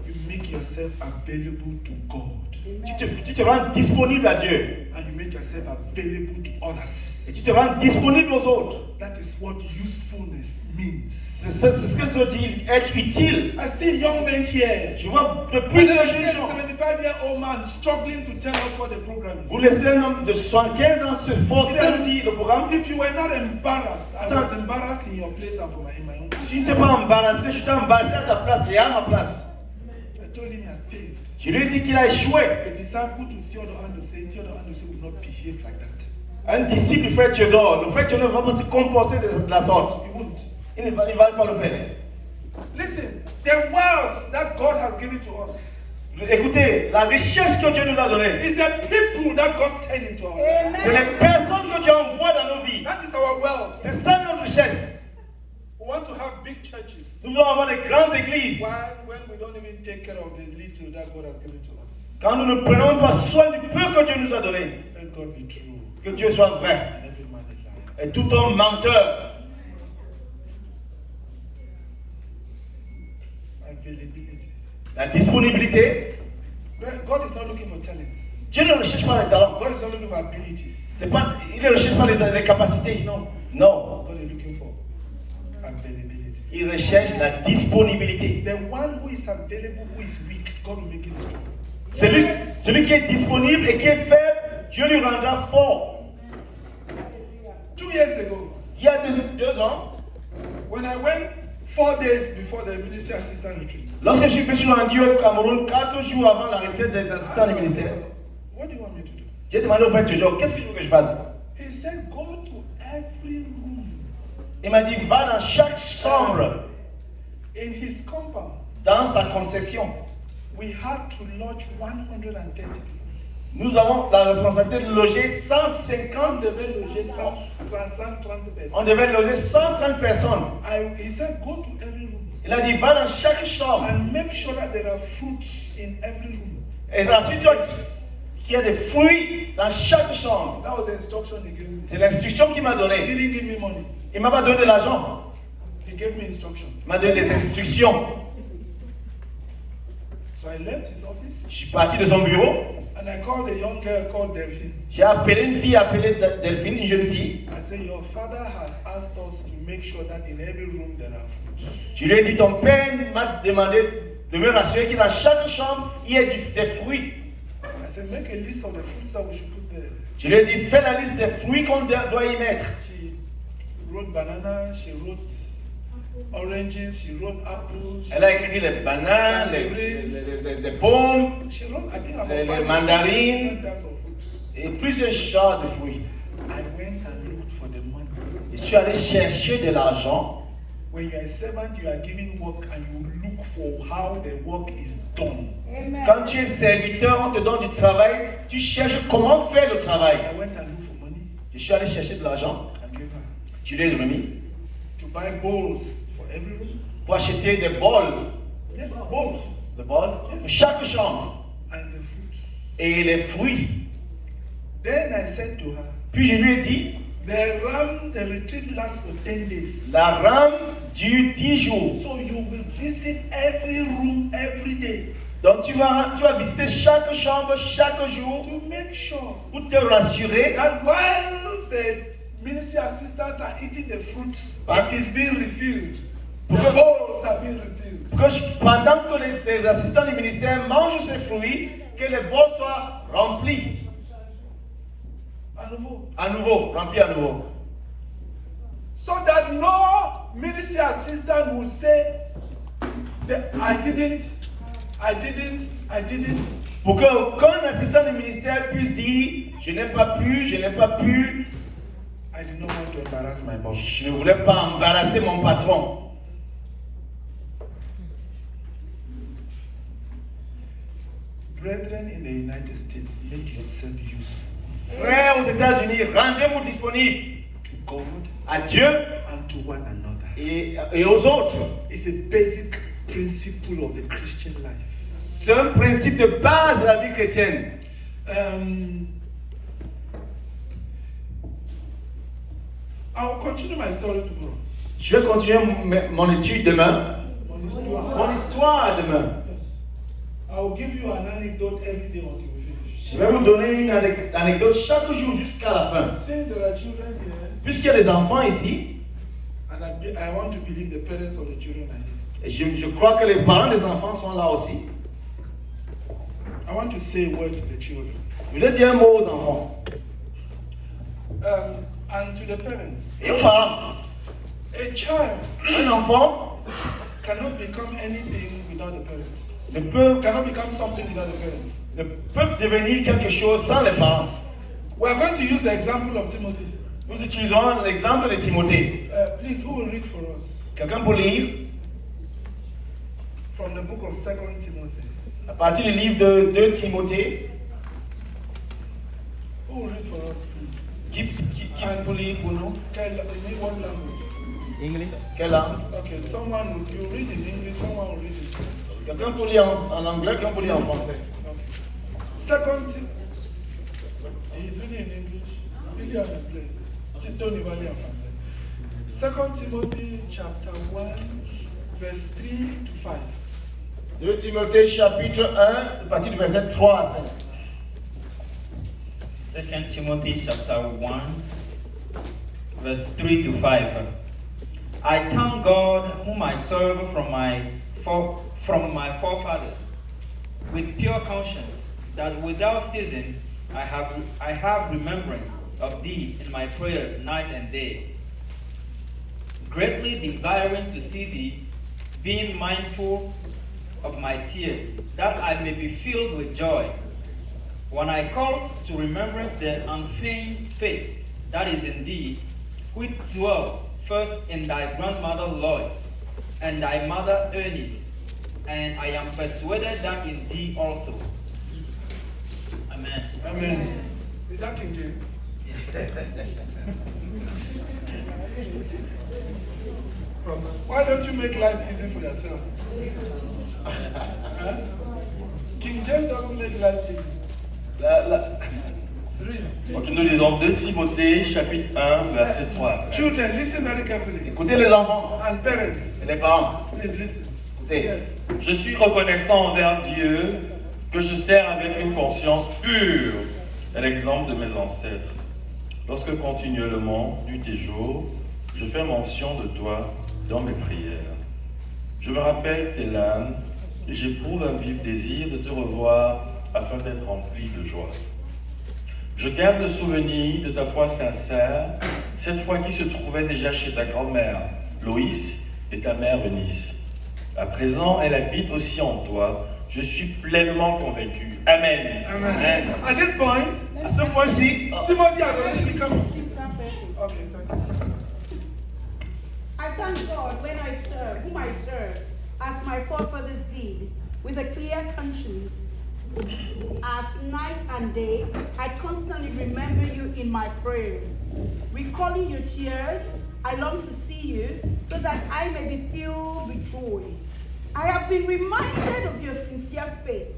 You make yourself available to God. Tu te rends disponible à Dieu. And you make yourself available to others. Et tu te rends disponible aux autres. That is what usefulness means. C'est ce que ça dit, être utile. I see young men here. Je vois de plus de I jeunes see a gens. 75-year-old man struggling to tell us what the program is. Vous laissez un homme de 75 ans se forcer à nous dire le programme. If you were not embarrassed, I Sir. was embarrassed in your place and in my own place. Je ne t'ai pas embarrassé, je t'ai embarrassé à ta place et à ma place. I told him he had failed. Je lui ai dit qu'il a échoué. A disciple to Theodore Anderson will not behave like that. Un disciple du frère Théodore, le frère Théodore ne va pas se comporter de la sorte. He won't. Il ne va pas le faire. Listen, the wealth that God has given to us Écoutez, la richesse que Dieu nous a donnée, is the people that God sent into our lives. c'est les personnes que Dieu envoie dans nos vies. That is our wealth. C'est ça notre richesse. We want to have big churches. Nous voulons avoir de grandes églises. When we don't even take care of the little that God has given to us. Quand nous ne prenons pas soin du peu que Dieu nous a donné. Let God be true Que Dieu soit vrai. and every man a liar. Et tout homme menteur. Availability. La disponibilité. God is not looking for talents. Dieu ne recherche pas les talents. God is not looking for abilities. C'est pas, il ne recherche pas les capacités. No. Non. God is looking for availability. Il recherche la disponibilité. The one who is available, who is weak, God will make him strong. Celui qui est disponible et qui est faible, Dieu lui rendra fort. 2 years ago, Il y a 2 ans, when I went 4 days before the ministry assistant retreat, lorsque je me suis rendu au Cameroun 4 jours avant la retraite des assistants du ministère, what do you want me to do? j'ai demandé au frère Théodore, qu'est-ce que tu veux que je fasse? He said, go to every room Il m'a dit, va dans chaque chambre, in his compound. dans sa concession. We had to lodge 130 people. Nous avons la responsabilité de loger On 150, devait loger 130 personnes. on devait loger 130 personnes. He said, go to every room Il a dit, va dans chaque chambre. and make sure that there are fruits in every room. Et ensuite, qu'il y a des fruits dans chaque chambre. That was the instruction he gave me. C'est l'instruction qu'il m'a He donnée. didn't give me money. Il ne m'a pas donné de l'argent. He gave me instruction. Il m'a donné des instructions. So I left his office Je suis parti de son bureau. and I called a young girl called Delphine. J'ai appelé une fille appelée Delphine, une jeune fille. I said, your father has asked us to make sure that in every room there are fruits. Je lui ai dit, ton père m'a demandé de me rassurer que dans chaque chambre, il y ait des fruits. I said, make a list of the fruits that we should put there. Je lui ai dit, fais la liste des fruits qu'on doit y mettre. She wrote banana, she wrote oranges, she wrote apples. Elle a écrit les bananes, les pommes She wrote, I think, about Les 5 or 6 mandarines. different types of fruits. et plusieurs genres de fruits. I went and looked for the money. Je suis allé chercher de l'argent. When you are a servant, you are given work and you look for how the work is done. Quand tu es serviteur, on te donne du travail, tu cherches comment faire le travail. I went and looked for money Je suis allé chercher de l'argent. and gave her Je lui ai remis to buy bowls for every room. pour acheter des bols. Yes, bowls Des bols pour chaque chambre. and the fruit. Et les fruits. Then I said to her, Puis je lui ai dit, the retreat lasts for 10 days. la rame dure 10 jours. So you will visit every room every day Donc tu vas visiter chaque chambre chaque jour to make sure pour te rassurer that while the ministry assistants are eating the fruit, it is being refilled. The bowls are being refilled. que pendant que les assistants du ministère mangent ces fruits, que les bols soient remplis À nouveau. remplis à nouveau. So that no ministry assistant will say, I didn't. Pour qu'aucun assistant du ministère puisse dire, je n'ai pas pu. I did not want to embarrass my boss. Je ne voulais pas embarrasser mon patron. Brethren in the United States, make yourself useful. Frères aux États-Unis, rendez-vous disponibles to God à Dieu and to one another. et aux autres. It's a basic principle of the Christian life. C'est un principe de base de la vie chrétienne. I'll continue my story tomorrow. Je vais continuer mon étude demain, Mon histoire. mon histoire demain. Yes. I will give you an anecdote every day until we finish. Je vais vous donner une anecdote chaque jour jusqu'à la fin. Since there are children here, Puisqu'il y a des enfants ici, and I want to believe the parents of the children are here, et je crois que les parents des enfants sont là aussi. I want to say a word to the children Je vais dire un mot aux enfants and to the parents. et aux parents. A child Un enfant cannot become anything without the parents. ne peut, Cannot become something without the parents. ne peut devenir quelque chose sans les parents. We are going to use the example of Timothy. Nous utiliserons l'exemple de Timothée. Please, who will read for us Quelqu'un pour lire from the book of 2 Timothy? à partir du livre de 2 Timothée. Who will read for us, please? Qui pour lire pour nous? In what language? English. Quelle langue? Okay, someone will you read in English, someone will read in English. Quelqu'un pour lire en anglais, quelqu'un pour lire en français. Second Timothy. He's reading in English. Really on the plate. Tony Valley en français. 2 Timothy chapter 1, verse 3 to 5. 2 Timothée chapitre 1, à partir du verset 3 à 5. 2 Timothy chapter 1, verse 3 to 5. I thank God whom I serve from my forefathers with pure conscience, that without ceasing I have remembrance of thee in my prayers night and day, greatly desiring to see thee, being mindful of my tears, that I may be filled with joy, when I call to remembrance the unfeigned faith that is in thee, which dwelt first in thy grandmother Lois and thy mother Eunice, and I am persuaded that in thee also. Amen. Amen. Is that King James? Why don't you make life easy for yourself? Huh? King James doesn't make life easy. Read. Donc nous disons 2 Timothée chapitre 1 verset 3. Children, listen very carefully. Écoutez les enfants And parents, et les parents. please listen. Écoutez. Yes. Je suis reconnaissant envers Dieu que je sers avec une conscience pure à l'exemple de mes ancêtres. Lorsque continuellement, nuit et jour, je fais mention de toi dans mes prières. Je me rappelle tes larmes et j'éprouve un vif désir de te revoir afin d'être rempli de joie. Je garde le souvenir de ta foi sincère, cette foi qui se trouvait déjà chez ta grand-mère, Loïs, et ta mère Eunice. À présent, elle habite aussi en toi. Je suis pleinement convaincu. Amen. Amen. At this point, À ce point-ci, Timothy has already become. Okay, thank you. I thank God when I serve, whom I serve, as my forefathers did, with a clear conscience. As night and day, I constantly remember you in my prayers. Recalling your tears, I long to see you so that I may be filled with joy. I have been reminded of your sincere faith,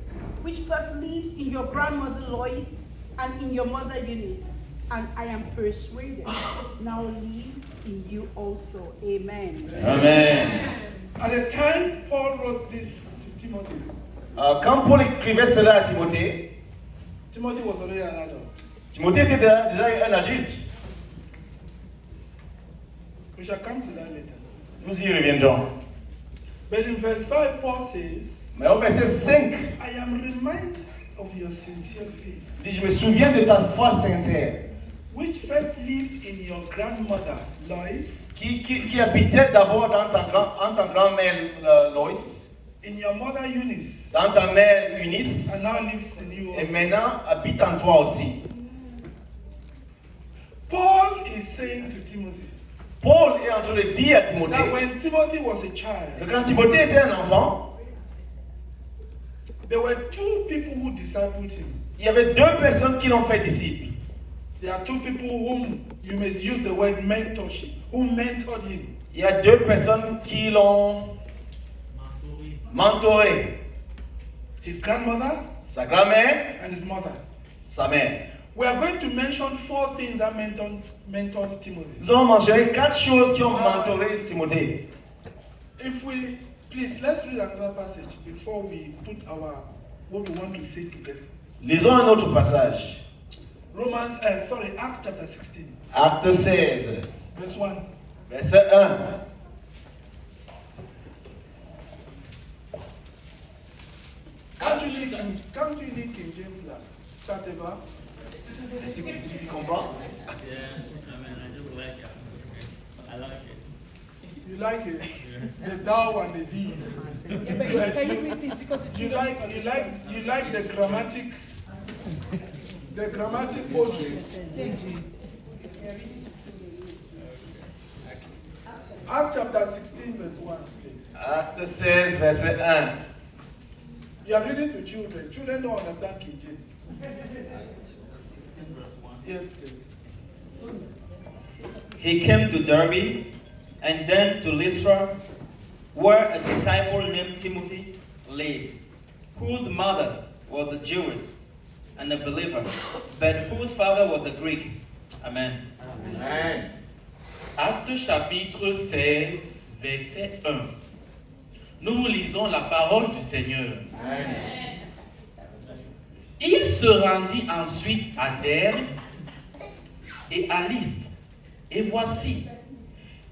which first lived in your grandmother Lois and in your mother Eunice, and I am persuaded now lives in you also. Amen. Amen. At the time Paul wrote this to Timothy, quand Paul écrivait cela à Timothée, Timothy was already an adult. Timothée était déjà un adulte. We shall come to that later. Nous y reviendrons. But in verse 5, Paul says, Mais au verset 5, I am reminded of your sincere faith, il dit, je me souviens de ta foi sincère, which first lived in your grandmother Lois, qui habitait d'abord dans ta grand-mère Loïs, in your mother Eunice, dans ta mère Eunice, and now lives in you et also. maintenant habite en toi aussi. Paul is saying to Timothy Paul est en train de dire à Timothée that when Timothy was a que child, quand Timothée était un enfant, there were two people who discipled him. il y avait deux personnes qui l'ont fait disciple. There are two people whom you may use the word mentorship, who mentored him. Il y a deux personnes qui l'ont mentoré. His grandmother Sa grand-mère, and his mother. sa mère. We are going to mention 4 things that mentored Timothy. Nous allons mentionner 4 choses qui ont mentoré Timothée. If we, please, let's read another passage before we put what we want to say together. Lisons un autre passage. Acts chapter 16, Acte 16, verse 1. verset 1. Can't you read King James là? Sateva? Tu comprends? Yeah, I mean, I just like it. I like it. You like it? The thou and the thee. Yeah, but can you read this because it's You like the grammatic poetry. Acts chapter 16, verse 1, please. Acte 16, verset 1. You are reading to children. Children don't understand King James. 16 verse 1. Yes, please. He came to Derbe and then to Lystra, where a disciple named Timothy lived, whose mother was a Jewess and a believer, but whose father was a Greek. Amen. Amen. Acte chapitre 16, verset 1. Nous vous lisons la parole du Seigneur. Amen. Il se rendit ensuite à Derbe et à Lystre. Et voici,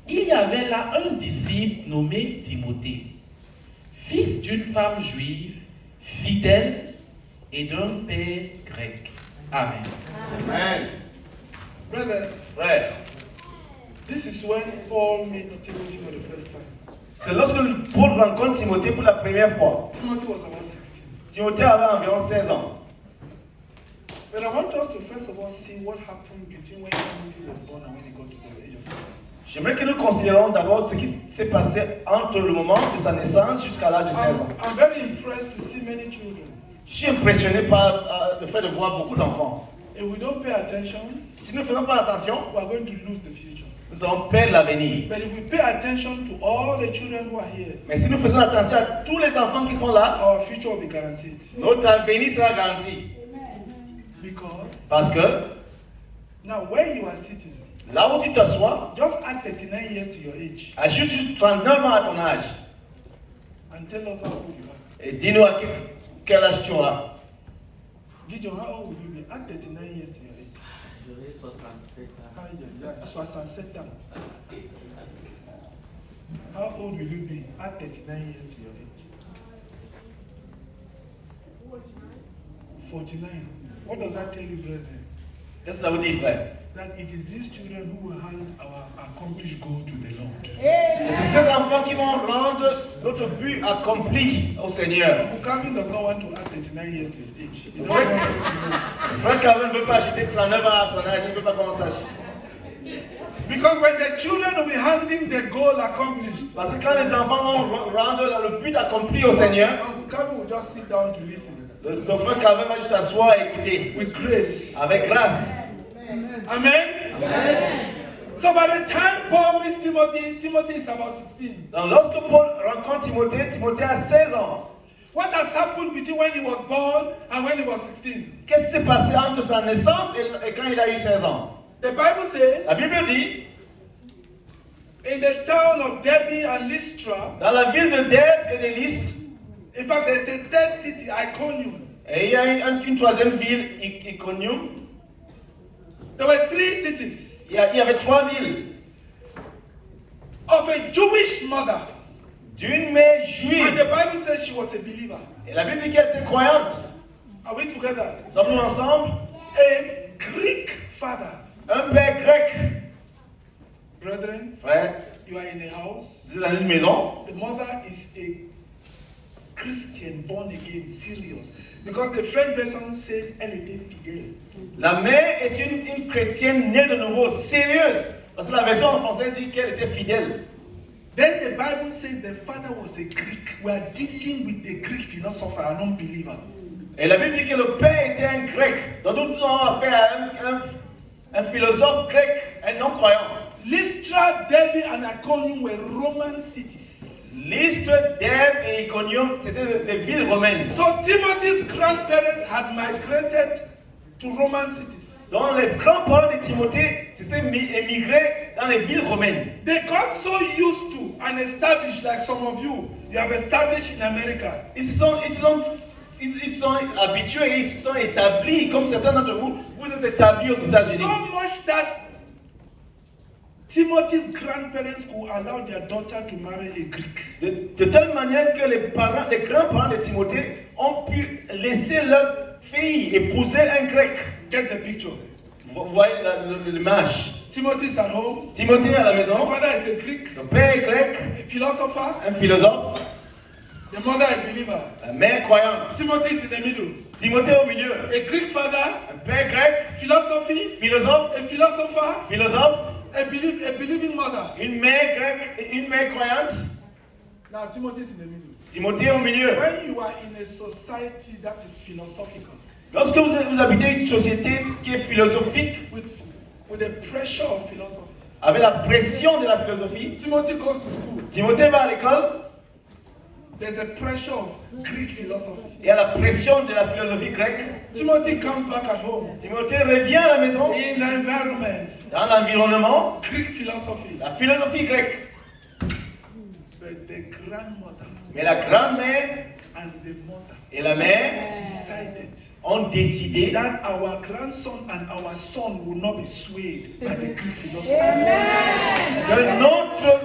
il y avait là un disciple nommé Timothée, fils d'une femme juive, fidèle et d'un père grec. Amen. Amen. Brother, Frère, this is when Paul meets Timothy for the first time. c'est lorsque Paul rencontre Timothée pour la première fois. Timothy was about 16. Timothée avait environ 16 ans. But I want us to first of all see what happened between when Timothy was born and when he got to the age of 16. J'aimerais que nous considérions d'abord ce qui s'est passé entre le moment de sa naissance jusqu'à l'âge de 16 ans. I'm very impressed to see many children. Je suis impressionné par le fait de voir beaucoup d'enfants. If we don't pay attention, Si nous ne faisons pas attention, we are going to lose the future. nous allons perdre l'avenir. But if we pay attention to all the children who are here, Mais si nous faisons attention à tous les enfants qui sont là, our future will be guaranteed. notre avenir sera garanti. Because Parce que now where you are sitting, là où tu t'assois, just add 39 years to your age ajoute juste 39 ans à ton âge. and tell us how old you are. Et dis-nous à quel âge tu auras. Gideon, how old will you be? Add 39 years to your age. J'aurai 67 ans. Aïe, aïe, aïe, 67 ans. How old will you be? Add 39 years to your age. 49. What does that tell you, brethren? Qu'est-ce que ça vous dit, frère? That it is these children who will hand our accomplished goal to the Lord. Et c'est ces enfants qui vont rendre notre but accompli au Seigneur. Uncle Calvin does not want to add 39 years to his age. He doesn't want us to know. Le frère Calvin ne veut pas ajouter 39 ans à son âge, il ne veut pas qu'on sache. Because when the children will be handing the goal accomplished, Parce que quand les enfants vont rendre le but accompli au Seigneur, Uncle Calvin will just sit down to listen. le frère Calvin va juste s'asseoir et écouter. With grace. Avec grâce. Amen? So by the time Paul meets Timothy, Timothy is about 16. Donc lorsque Paul rencontre Timothée, Timothée a 16 ans. What has happened between when he was born and when he was 16? Qu'est-ce qui s'est passé entre sa naissance et quand il a eu 16 ans? The Bible says, La Bible dit, in the town of Derbe and Lystra, dans la ville de Derbe et de Lystre, in fact, there's a third city, Iconium. et il y a une troisième ville, Iconium. There were 3 cities Il y avait 3 villes of a Jewish mother. d'une mère And juive. the Bible says she was a believer. Et la Bible dit qu'elle était croyante. Are we together? Sommes-nous ensemble? A Greek father. Un père grec. Brethren, Frère, you are in a house. vous êtes dans une maison. The mother is a Christian, born again, serious. Because the French version says elle était fidèle. La mère est une chrétienne née de nouveau, sérieuse. Parce que la version en français dit qu'elle était fidèle. Then the Bible says the father was a Greek. We are dealing with a Greek philosopher, a non-believer. Et la Bible dit que le père était un grec. Donc nous avons affaire à un philosophe grec, un non-croyant. Lystra, Derbe, and Iconium were Roman cities. Lystre, Derbe et Iconium, c'était des villes romaines. So Timothy's grandparents had migrated to Roman cities. Donc les grands-parents de Timothée s'étaient émigrés dans les villes romaines. They got so used to and established, like some of you have established in America. Ils se sont habitués et ils se sont établis, comme certains d'entre vous, vous êtes établis aux États-Unis. So much that Timothy's grandparents could allow their daughter to marry a Greek. De telle manière que les grands-parents de Timothée ont pu laisser leur fille épouser un grec. Get the picture. Vous voyez l'image. Timothy is at home. Timothée est à la The maison. father is a Greek, Son père est grec, a philosopher. un philosophe. The mother a believer. La mère croyante. Timothy is in the middle. Timothée au milieu. A Greek father, Un père grec, philosophy, philosophe, a philosopher, philosophe. a believing mother. Une mère grecque et une mère croyante. Now Timothy is in the middle. Timothée au milieu. When you are in a society that is philosophical, Lorsque vous habitez une société qui est philosophique, with the pressure of philosophy, avec la pression de la philosophie, Timothy goes to school. Timothée va à l'école, There's a pressure of Greek philosophy. il y a la pression de la philosophie grecque. Timothy comes back at home. Timothée revient à la maison, In the environment, dans l'environnement, Greek philosophy. la philosophie grecque. But the grandmother Mais la grand-mère and the mother et la mère decided ont décidé that our grandson and our son will not be swayed by the Greek philosophy. que notre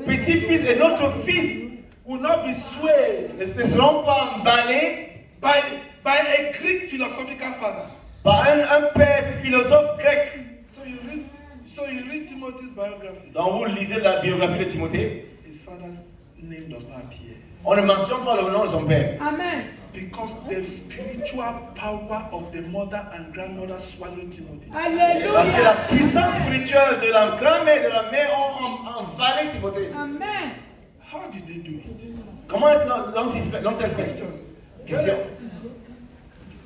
petit-fils et notre fils Will not be swayed ne seront pas emballés by a Greek philosophical father. par un père philosophe grec. So you read Timothy's biography. Donc vous lisez la biographie de Timothée, His father's name does not appear. on ne mentionne pas le nom de son père. Amen. Because the spiritual power of the mother and grandmother swallowed Timothy. Parce que la puissance spirituelle de la grand-mère et de la mère ont envahi Timothée. Amen. How did they do it? Comment l'ont-elles fait? Question.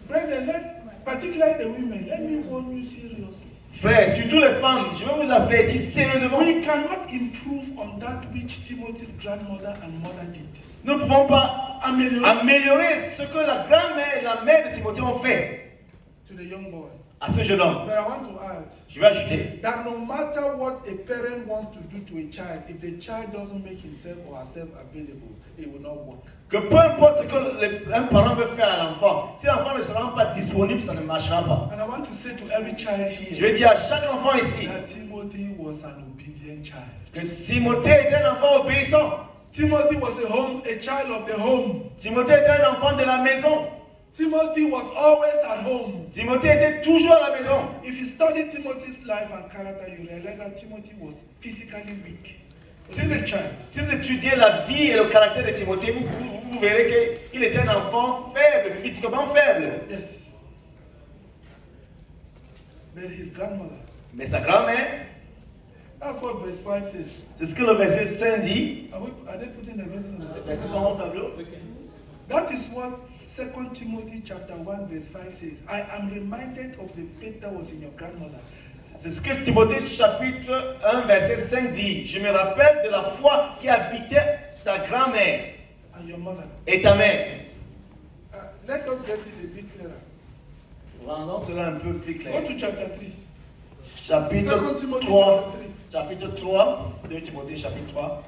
Brethren, particularly the women, let me warn you seriously. Frères, surtout les femmes, je vais vous avertir sérieusement. We cannot improve on that which Timothy's grandmother and mother did. Nous ne pouvons pas améliorer ce que la grand-mère et la mère de Timothée ont fait To the young boy. à ce jeune homme. But I want to add Je vais ajouter that no matter what a parent wants to do to a child, if the child doesn't make himself or herself available, it will not work. que peu importe ce que un parent veut faire à l'enfant, si l'enfant ne se rend pas disponible, ça ne marchera pas. And I want to say to every child Je here vais dire à chaque enfant ici that Timothy was an obedient child. que Timothée était un enfant obéissant. Timothy was a child of the home. Timothée était un enfant de la maison. Timothy was always at home. Timothée était toujours à la maison. If you study Timothy's life and character, you realize that Timothy was physically weak. He was a child. Si vous étudiez la vie et le caractère de Timothée, vous verrez qu'il était un enfant faible, physiquement faible. Yes. But his grandmother. Mais sa grand-mère, That's what verse 5 says. c'est ce que le verset 5 dit. Are they putting the verses on the Les versets sont au tableau. That is what 2 Timothy chapter 1 verse 5 says. I am reminded of the faith that was in your grandmother. C'est ce que Timothée chapitre 1 verset 5 dit. Je me rappelle de la foi qui habitait ta grand-mère And your mother. et ta mère. Let us get it a bit clearer. Rendons cela un peu plus Go clair. to chapter 3. Chapitre 2 Timothy 3. chapter 3. Chapitre 3. 2 Timothée chapitre 3.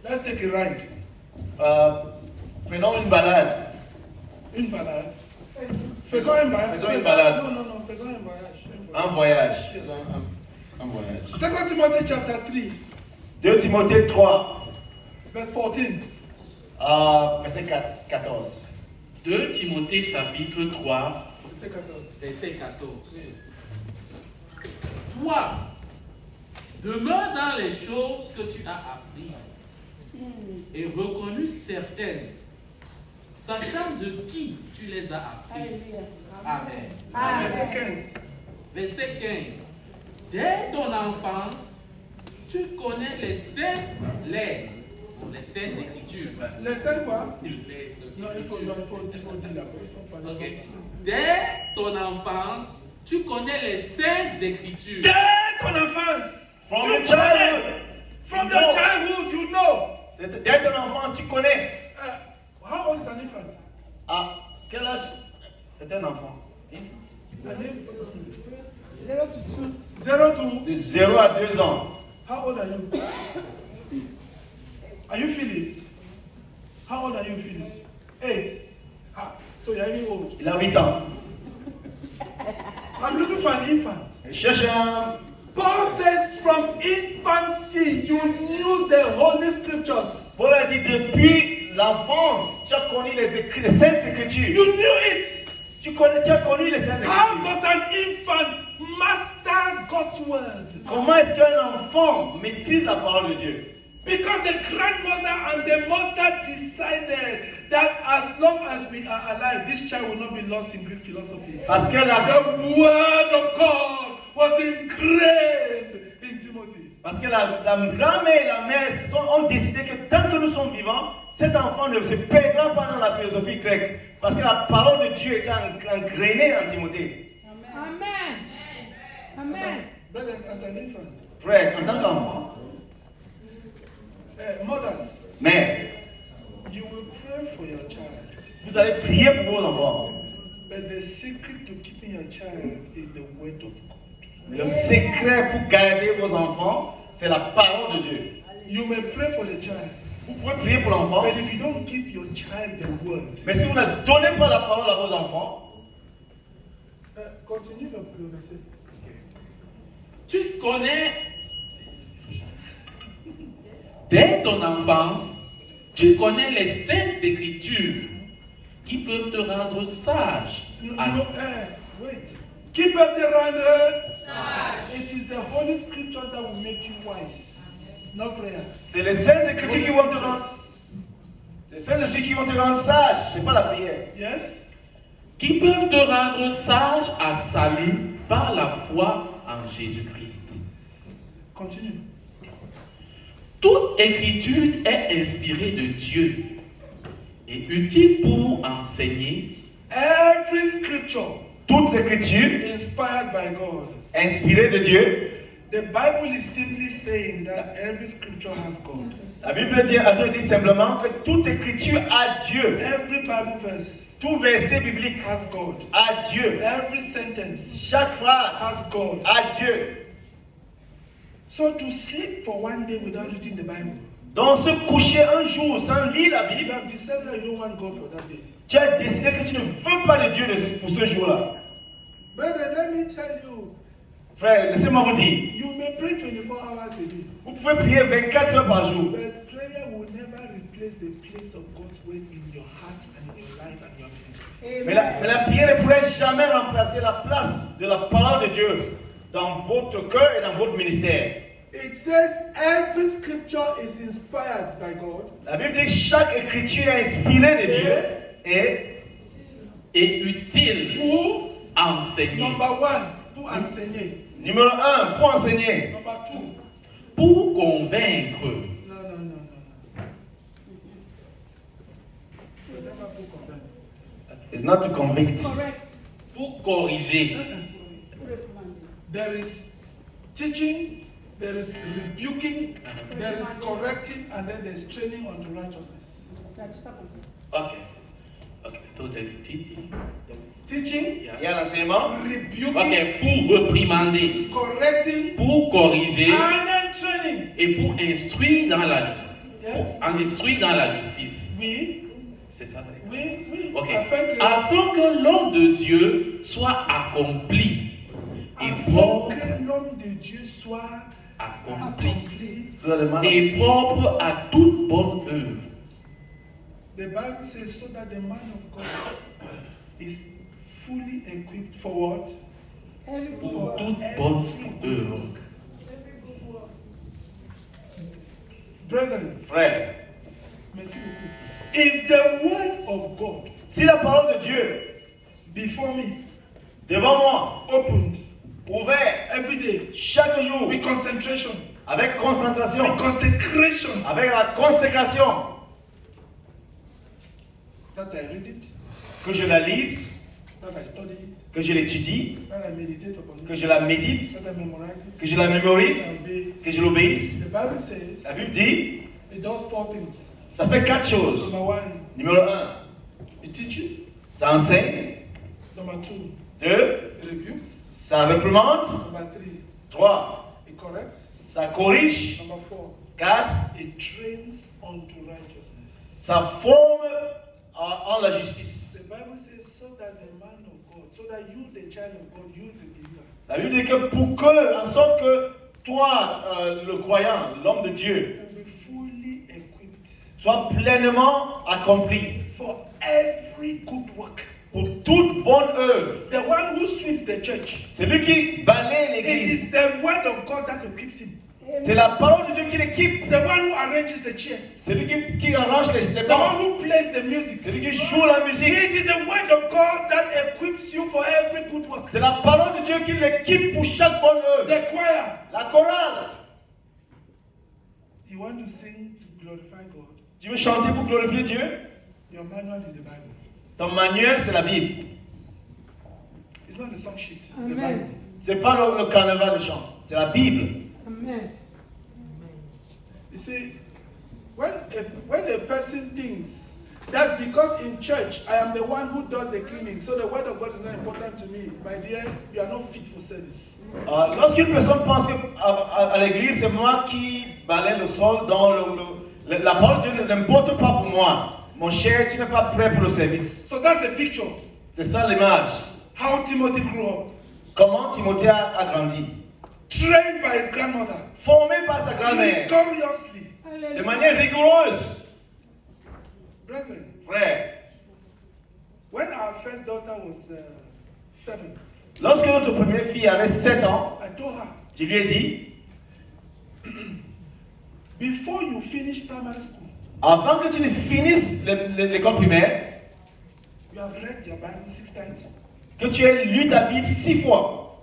Let's take a ride. Prenons une balade. Une balade. Faisons un voyage. Faisons une balade. Non, faisons un voyage. Un voyage. Un voyage. 2 Timothy chapter 3, 2 Timothée 3. verse 14. Verset 14. 2 Timothée chapitre 3, Verset 14. verset 14. Toi, demeure dans les choses que tu as apprises et reconnues certaines, sachant de qui tu les as apprises. Amen. Verset 15. Verset 15. Dès ton enfance, tu connais les saintes lettres, les saintes écritures. Les 5 quoi? Les lettres, Non, il faut dire la chose. Ok. Dès ton enfance, tu connais les saintes écritures. Dès ton enfance, From tu your connais. childhood. From You your know. childhood, you know. Dès ton enfance, tu connais. How old is an infant? À quel âge est un enfant? An infant. 0 to 2. 0 to. De 0 à 2 ans. How old are you? Are you Philip? How old are you, Philip? 8. So you're even old. Il a 8 ans. I'm looking for an infant. Il cherche un... Paul says from infancy you knew the holy scriptures. Paul a dit depuis l'enfance, tu as connu les saintes écritures. You knew it. Tu as connu les saintes How écritures. does an infant master God's word? Comment est-ce qu'un enfant maîtrise la parole de Dieu? Because the grandmother and the mother decided that as long as we are alive, this child will not be lost in Greek philosophy. Parce que The word of God was ingrained in Timothy. Parce que la grand-mère et la mère ont décidé que tant que nous sommes vivants, cet enfant ne se perdra pas dans la philosophie grecque. Parce que la parole de Dieu était engrainée en Timothée. Amen. Amen. Brother, as an infant. Frère, en tant qu'enfant, Mothers, mère, you will pray for your child. vous allez prier pour vos enfants. But the secret to keeping your child is the word of God. Le secret pour garder vos enfants, c'est la parole de Dieu. You may pray for the child. Vous pouvez prier pour l'enfant, But if you don't give your child the word, mais si vous ne donnez pas la parole à vos enfants, continue le verset. Tu connais, dès ton enfance, tu connais les saintes écritures qui peuvent te rendre sage. Wait. Keep up the runner. It is the Holy Scriptures that will make you wise, not prayer. c'est les saintes écritures qui vont te rendre. C'est les saintes écritures qui vont te rendre sage, c'est pas la prière. Yes? Qui peuvent te rendre sage à salut par la foi en Jésus-Christ. Continue. Toute écriture est inspirée de Dieu et utile pour enseigner, Every scripture Toutes écritures inspired by God. inspirées de Dieu. The Bible is simply saying that every scripture has God. La Bible dit simplement que toute écriture a Dieu. Every Bible verse Tout verset biblique has God. a Dieu. Every sentence Chaque phrase has God. a Dieu. So to sleep for one day without reading the Bible, Donc se coucher un jour sans lire la you Bible, have decided that you don't want God for that day. tu as décidé que tu ne veux pas de Dieu pour ce jour-là. Brother, let me tell you, Frère, laissez-moi vous dire, you may pray 24 hours a day, vous pouvez prier 24 heures par jour. but prayer will never replace the place of God's word in your heart and in your life and your ministry. Mais la prière ne pourrait jamais remplacer la place de la parole de Dieu dans votre cœur et dans votre ministère. It says every scripture is inspired by God. La Bible dit que chaque écriture est inspirée de Dieu et utile Pour enseigner, number one, pour enseigner. numéro 1, pour enseigner. Number two, pour convaincre, no. C'est pas pour convaincre. It's not to convict. pour corriger. There is teaching, there is rebuking, there is correcting, and then there is training unto righteousness. Okay. So there's teaching. Teaching, Il y a l'enseignement, rebuking, Okay, pour reprimander, correcting, pour corriger and then training. et pour instruire dans la justice. Yes? Pour instruire dans la justice. Oui, C'est ça. oui. Ok. Afin Afin que l'homme de Dieu soit accompli et propre, que l'homme de Dieu soit accompli Seulement. et propre à toute bonne œuvre. The Bible says so that the man of God is fully equipped for what? Pour toute bonne œuvre. Brethren, Frère, merci beaucoup. If the word of God si la parole de Dieu before me devant moi, opened ouvert every day chaque jour, with concentration, avec concentration, with consecration, avec la consécration, that I read it, que je la lise, that I study it, que je l'étudie, that I meditate upon it, que je la médite, that I memorize it, que je la mémorise, that I obey it. que je l'obéisse. The Bible says La Bible dit, it does 4 things. ça fait 4 choses. Number 1, Numéro 1, it teaches. ça enseigne. Number 2, 2, it rebukes. ça réprimande. Number 3, 3, it corrects. ça corrige. Number 4, 4, it trains unto righteousness. ça forme en la justice. The Bible says so that the man of God, so that you, the child of God, you, the believer, La Bible dit que pour que, en sorte que toi, le croyant, l'homme de Dieu, will be fully equipped sois pleinement accompli for every good work. pour toute bonne œuvre. The one who sweeps the church, C'est lui qui balaye it l'église. is the word of God that equips him. C'est la parole de Dieu qui l'équipe. The one who arranges the chairs, C'est lui qui arrange les the bancs. one who plays the music. C'est lui qui joue la musique. It is the word of God that equips you for every good work. C'est la parole de Dieu qui l'équipe pour chaque bonne œuvre. The choir, La chorale. you want to sing to glorify God. Tu veux chanter pour glorifier Dieu? Your manual is the Bible. Ton manuel, c'est la Bible. It's not the song sheet. It's the Amen. Bible. C'est pas le carnaval de chant. C'est la Bible. Amen. You see, when a person thinks that because in church I am the one who does the cleaning, so the word of God is not important to me, my dear, you are not fit for service. Lorsqu'une personne pense qu'à l'église, c'est moi qui balaye le sol dans la parole de Dieu n'importe pas pour moi. Mon cher, tu n'es pas prêt pour le service. So that's the picture. C'est ça l'image. How Timothy grew up. Comment Timothée a grandi. Trained by his grandmother. Formé par sa grand-mère. Victoriously. De manière rigoureuse. Brethren, Frère, when our first daughter was 7, lorsque notre première fille avait 7 ans, I told her, je lui ai dit, before you finish primary school, avant que tu ne finisses l'école primaire, you have read your Bible 6 times. que tu aies lu ta Bible 6 fois.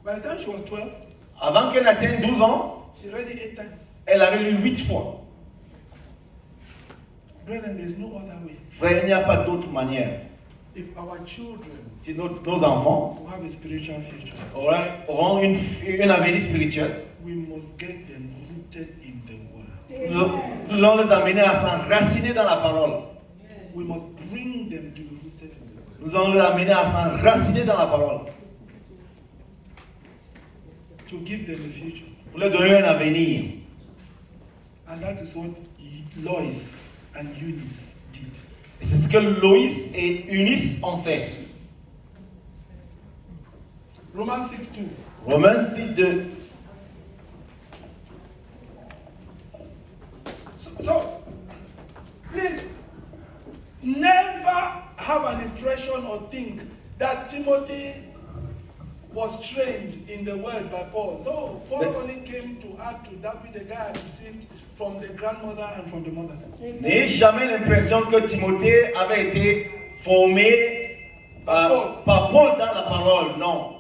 By the time she was 12, Avant qu'elle n'atteigne 12 ans, she read it 8 times. elle avait lu 8 fois. Brethren, there's no other way. Frère, il n'y a pas d'autre manière. If our children Si nos enfants will have a spiritual future, auront un avenir spirituel, we must get them rooted in the word. nous allons les amener à s'enraciner dans la parole. We must bring them to be rooted in the word. Nous allons les amener à s'enraciner dans la parole. To give them a future. Pour leur donner un avenir. And that is what Lois and Eunice did. Et c'est ce que Loïs et Eunice ont fait. Romans 6:2. Romains 6:2. So, please, never have an impression or think that Timothy was trained in the word by Paul. No, Paul only came to add to that which the guy had received from the grandmother and from the mother. N'ayez jamais l'impression que Timothée avait été formé par Paul dans la parole. Non.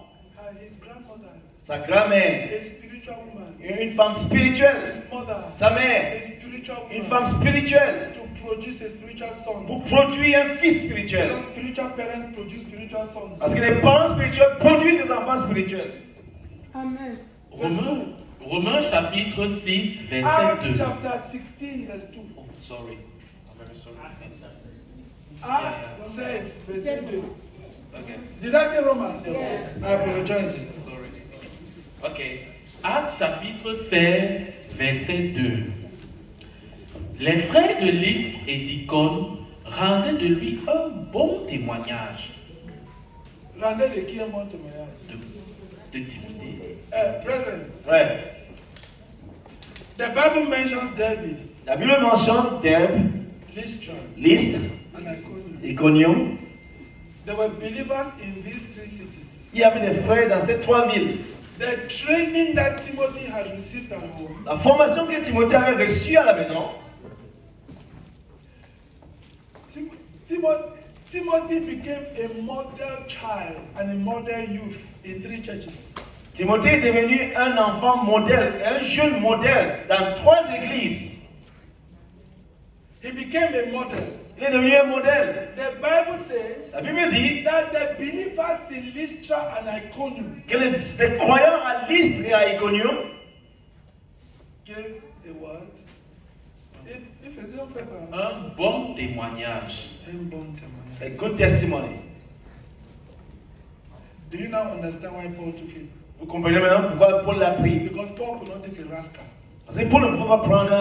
His grandmother, Sa grand-mère, a spiritual woman, une femme spirituelle. his mother, Sa mère, a spiritual woman, une femme spirituelle. to produce a spiritual son. Pour produire un fils spirituel. Because spiritual parents produce spiritual sons. Parce que les parents spirituels produisent des enfants spirituels. Amen. Romains chapitre 6, verset Acts 2. chapter 16, verse 2. Oh, sorry. I'm very sorry. Acts says, verse 2. Okay. Did I say Romans? Yes. I apologize. Sorry. Ok. Actes chapitre 16, verset 2. Les frères de Lystre et d'Icône rendaient de lui un bon témoignage Rendez de qui un bon témoignage? de Timothée. Brethren, Frère, the Bible mentions Derby, la Bible mentionne Derbe, Lystra, Lystre, and Iconium. Iconium. There were believers in these 3 cities. Il y avait des frères dans ces 3 villes. The training that Timothy had received at home La formation que Timothée avait reçue à la maison, Timothy became a model child and a model youth in 3 churches. Timothée est devenu un enfant modèle, un jeune modèle dans 3 églises. He became a model Il est devenu un modèle. The Bible says La Bible dit that the believers in Lystra and Iconium que les croyants à Lystre et à Iconium gave a word. If it don't fail, Un bon témoignage. un bon témoignage. a good testimony. Do you now understand why Paul took it? Vous comprenez maintenant pourquoi Paul l'a pris? Because Paul could not take a rascal. Parce que Paul ne pouvait pas prendre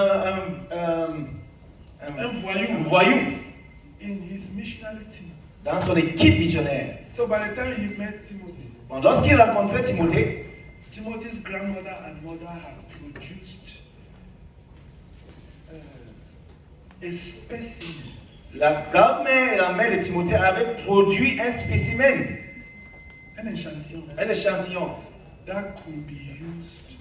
Un voyou. un voyou In his missionary team. dans son équipe missionnaire. So by the time he met Timothy, Bon, lorsqu'il rencontrait Timothée, Timothy's grandmother and mother had produced a specimen la grand-mère et la mère de Timothée avaient produit un spécimen, an échantillon un échantillon that could be used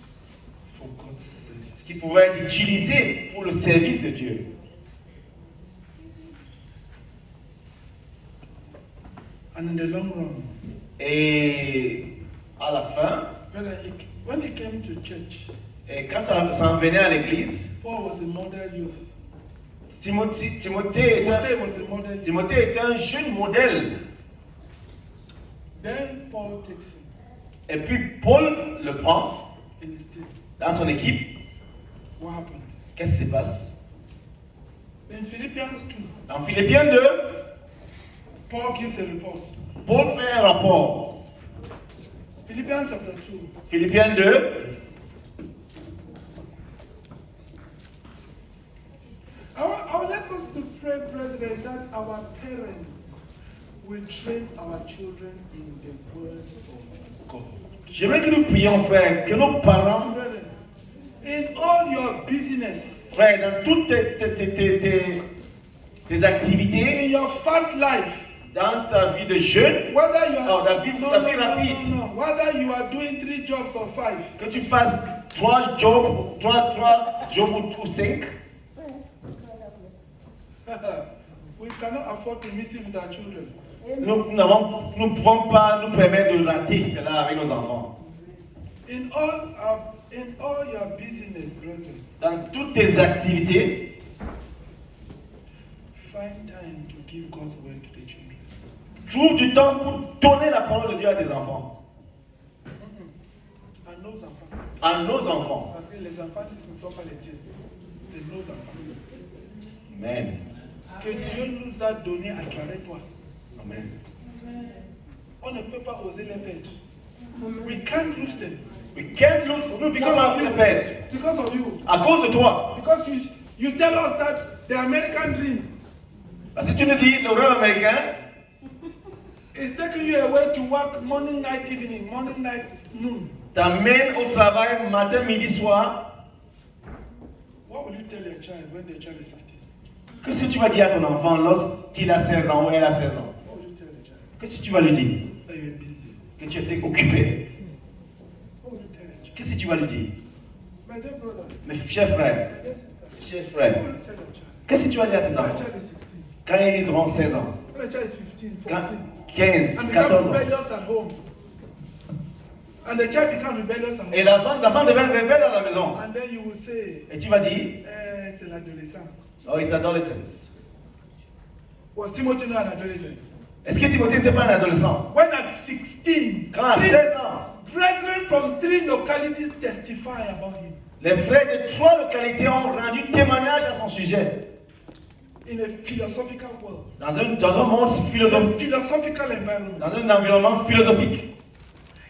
for God's service. qui pouvait être utilisé pour le service de Dieu. And in the long run, Et à la fin, when he came to church, et quand ça s'en venait à l'église, Paul was a model youth. Timothée était un jeune modèle. Then Paul takes him Et puis Paul le prend in his team. dans son équipe. What happened? Qu'est-ce qui se passe? In Philippians 2, Dans Philippiens 2, Paul gives a report. Paul fait un rapport. Philippians chapter 2. Philippiens 2, I would like us to pray, brethren, that our parents will train our children in the word of God. j'aimerais que nous prions, frère, que nos parents, Brethren, in all your business, frère, dans toutes tes activités, in your fast life, dans ta vie de jeune, whether you oh, are la vie rapide, whether you are doing 3 jobs or 5, que tu fasses 3 jobs ou 5, we cannot afford to miss it with our children. nous ne pouvons pas nous permettre de rater cela avec nos enfants. In all your business, brethren, Dans toutes tes activités, find time to give God's word to the children. trouve du temps pour donner la parole de Dieu à tes enfants, À nos enfants. à nos enfants. Parce que les enfants, ce ne sont pas les tiens. C'est nos enfants. Amen. Que Dieu nous a donné à travers toi. Amen. On ne peut pas oser les perdre. We can't lose them. We can't lose, nous Because pouvons of you. les perdre. Because of you. À cause de toi. Because you tell us that the American dream Parce que tu nous dis, le rêve américain, is taking you away to work morning, night, evening, morning, night, noon. t'amène au travail matin, midi, soir. What will you tell your child when their child is 16? Qu'est-ce que tu vas dire à ton enfant lorsqu'il a 16 ans ou elle a 16 ans? What will you tell the child? Qu'est-ce que tu vas lui dire? That you're busy. Que tu étais occupé. What will you tell the child? Qu'est-ce que tu vas lui dire? My dear brother, Mes chers frères, dear sister, chers what frères, will you tell your child? qu'est-ce que tu vas dire à tes When enfants the child is 16, quand ils auront 16 ans, when the child is 15, quand 14, 15, and 14 becomes ans? rebellious at home. And the child becomes rebellious at home. Et l'enfant devient rebelle à la maison. And then you will say, Et tu vas dire, c'est l'adolescent. oh, it's adolescence. Was Timothy not an adolescent? Est-ce que Timothée n'était pas un adolescent? When at 16, Quand à 16 ans, brethren from 3 localities testify about him. les frères de 3 localités ont rendu témoignage à son sujet. In a philosophical world. Dans un monde philosophique, Philosophical environment. dans un environnement philosophique,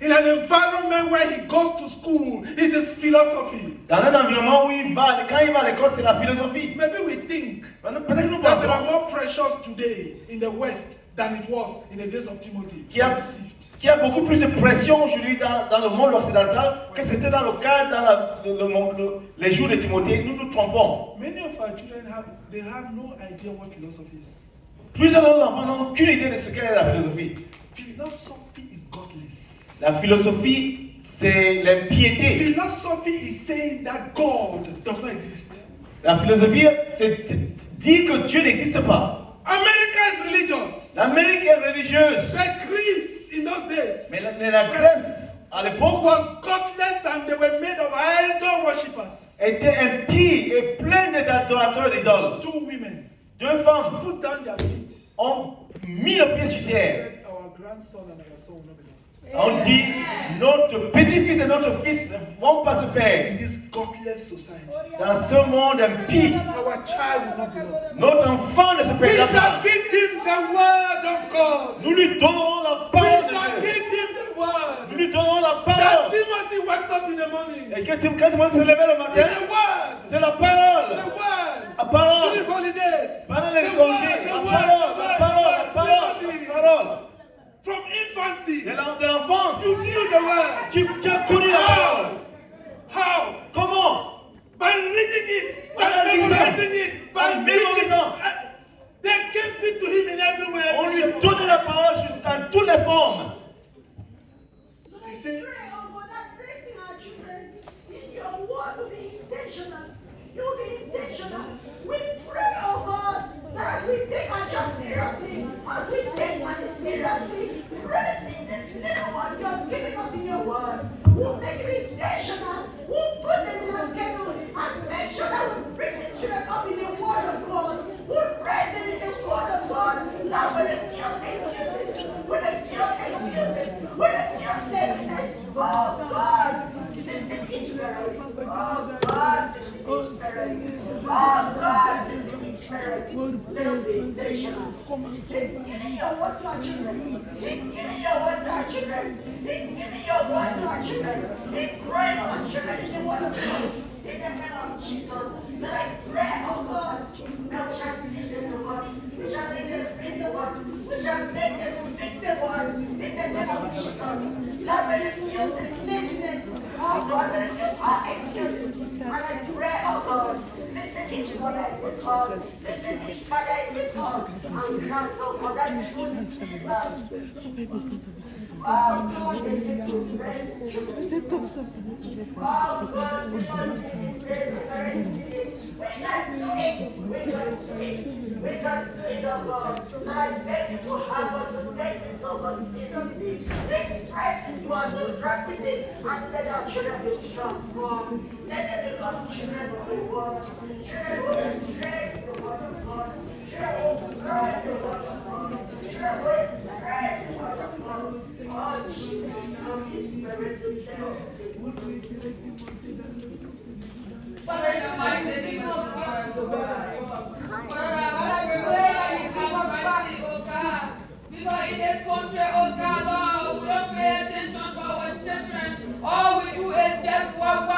In an environment where he goes to school, it is philosophy. dans un environnement où il va, quand il va à l'école, c'est la philosophie. Maybe we think Peut-être que nous that pensons they are more precious today in the West than it was in the days of Timothy. qu'il y a beaucoup plus de pression aujourd'hui dans le monde occidental que c'était dans le cas dans les jours de Timothée. Nous nous trompons. Many of our children have no idea what philosophy is. Plusieurs de nos enfants n'ont aucune idée de ce qu'est la philosophie. Philosophy is godless. La philosophie, c'est l'impiété. Philosophy is saying that God does not exist. La philosophie, c'est dire que Dieu n'existe pas. America is religious. L'Amérique est religieuse. But Greece in those days Mais la Grèce, à l'époque, was godless and they were made of idol worshippers. était impie et pleine d'adorateurs d'idoles. 2 women Deux femmes put down their feet. ont mis le pied sur terre. Said, our grandson and our son will not be lost. On dit, notre petit-fils et notre fils ne vont pas se In perdre. this godless society, Dans ce monde impie, our child will not be lost. notre enfant ne se We perdra shall pas. give him the word of God. Nous lui donnerons la We parole shall de Dieu. give him the word. Nous lui donnerons la That parole. Timothy wakes up in the morning. Et quand Timothy se lève le It's matin, the word. c'est la parole. The word. La parole. During holidays. Pendant The les word, congés, the la word, parole, the la word, parole, la the parole, word. Timothy, la parole. from infancy, De l'enfance, you knew the word. tu as connu la parole. How? Comment? By reading it, by En lisant. memorizing it, by En teaching. mémorisant. They gave it to him in every way. On lui donne la parole dans toutes les formes. Lord, we pray, oh God, that raising our children in your word will be intentional. You will be intentional. We pray, oh God, that as we take our job seriously, as we take money seriously, raising these little ones you have given us in your word, we'll make it intentional. We'll put them in a schedule and make sure that we bring these children up in the word of God. We'll raise them in the word of God. Lord, we refuse excuses. We refuse excuses. We refuse laziness. Oh God, visit each parent. Oh God, visit each parent. Oh God, visit each parent. Let us be intentional. In giving your word to our children. In giving your word to our children. In giving your word to our children. In growing our children in the word of God. In the name of Jesus. Let I pray, oh God, that we shall teach them the word. We shall make them speak the word. We shall make them speak the word. In the name of Jesus. Lord, we refuse this laziness. Oh God, we refuse all excuses. And I pray, oh God, visit each mother in this house. Visit each father in this house. And grant, oh God, that you will see us. Oh God, they take to raise children. Oh God, we want to see this very easy. We can do it. We can do it. We can do it, oh God. And I beg you to help us to take this, oh God, seriously. Take stress this one, to drag with it, and let our children be transformed. Let them become children of the world. Children who will train the word of God. Children who will grow in the word of God. Children who will spread the word of God. Oh, Jesus, come His Spirit to them. Father, in the mighty name of Jesus, oh God. Father, I pray that you have mercy, oh God. Because in this country, oh God, Lord, we don't pay attention to our children. All we do is get work,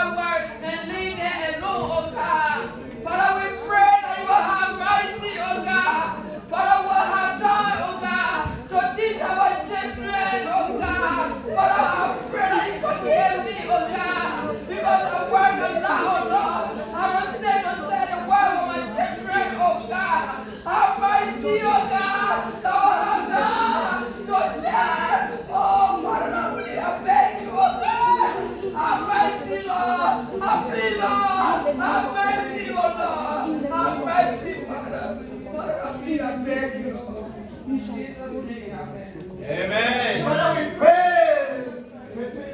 and leave them alone, oh God. Father, we pray that you will have mercy, oh God. Father, what have done, oh God, to teach our children, oh God. Father, I pray that you forgive me, oh God, because I work a lot, oh Lord. I don't stand to share the word with my children, oh God. Have mercy, oh God, that what have done to share. Oh, Father, I believe I beg you, oh God. Have mercy, Lord. Have mercy, Lord. Have mercy, oh Lord. Have mercy, Father. Father, I believe I beg you, Lord. In Jesus' name, amen. Amen. Father, we pray.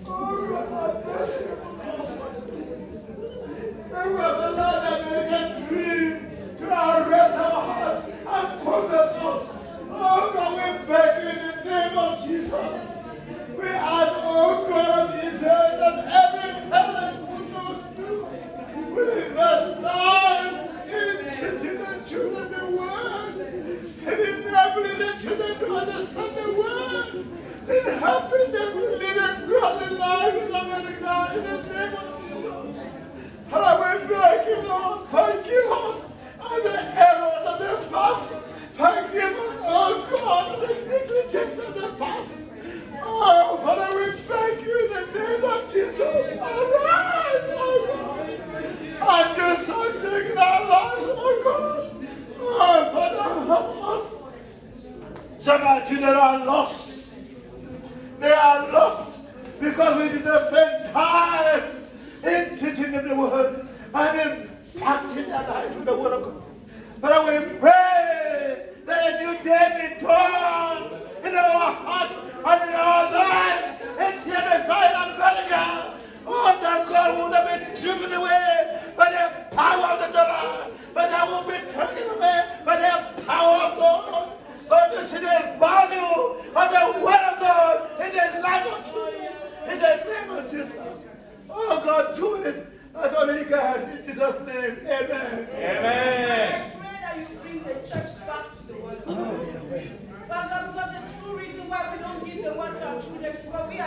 Oh, God, have mercy upon us. May we have allowed that American dream to arrest our hearts and possess us. Oh, God, we beg you in the name of Jesus. We ask, oh God of Israel, that every parent who knows you will invest time in teaching the children the word, and in enabling the children to understand the word, in helping them to live a godly life in America in the name of Jesus. Father, we beg you, Lord, forgive us of the errors of the past. Forgive us, oh God, of the negligence of the past. Oh, Father, we beg you in the name of Jesus. Arise, oh God, and do something in our lives, oh God. Oh, Father, help us. Some of our children are lost. They are lost because we did not spend time in teaching them the word and in impacting their life with the word of God. But we pray that a new day be born in our hearts and in our lives and see the fire of God again. Oh, that God would have been driven away by the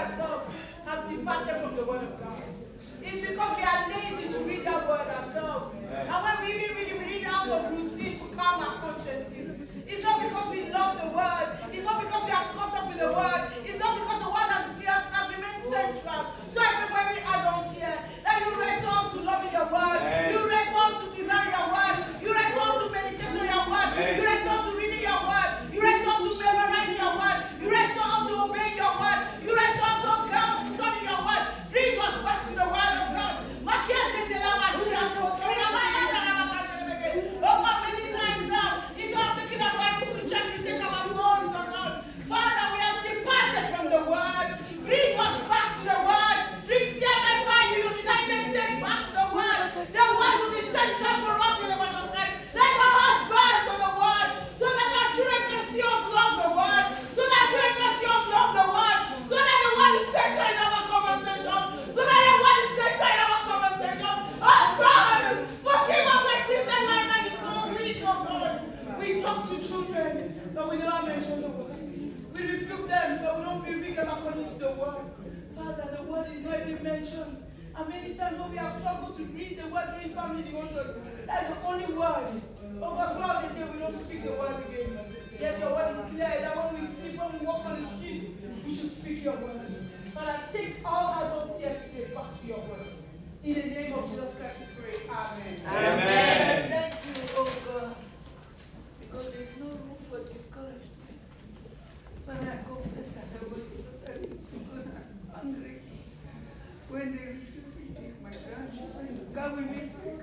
ourselves have departed from the word of God. It's because we are lazy to read that word ourselves. And when we even read it, we read it out of routine to calm our consciences. It's not because we love the word. It's not because we are caught up with the word. It's not because the word has remained central. So I pray for every adult here that you restore us to loving your word. You restore us to desiring your word. You restore us to meditating on your word. You restore us to reading your word. You restore us to memorizing your word. You restore us to obeying your word. You restore us, oh God, to study your word. Bring us back to the word of God. Oh God, many times now, instead of taking our Bibles to church, we take our phones on us. Father, we have departed from the word. Bring us back to the word. Bring CMFI, the United States, back to the word. The word will be central for us in the word of God. Let our hearts burn for the word, so that our children can see us love the word, so that our children can see us love the word, so that the word is central in our conversation, so that the word is central in our conversation. Oh God, forgive us like Christian life that is so rich, oh God. We talk to children, but we never mention the word. We rebuke them, but we don't rebuke them according to the word. Father, the word is not even mentioned. And many times when we have struggled to read the word during family devotion, that's the only word. Oh God, throughout the day we don't speak the word again. Yet your word is clear that when we sleep, when we walk on the streets, we should speak your word. Father, take all adults here today back to your word. In the name of Jesus Christ we pray. Amen. Amen. Thank you, oh God. Because there's no room for discouragement. When I confess that I was because I'm hungry. When they refuse to take my grandchildren, God will make sick.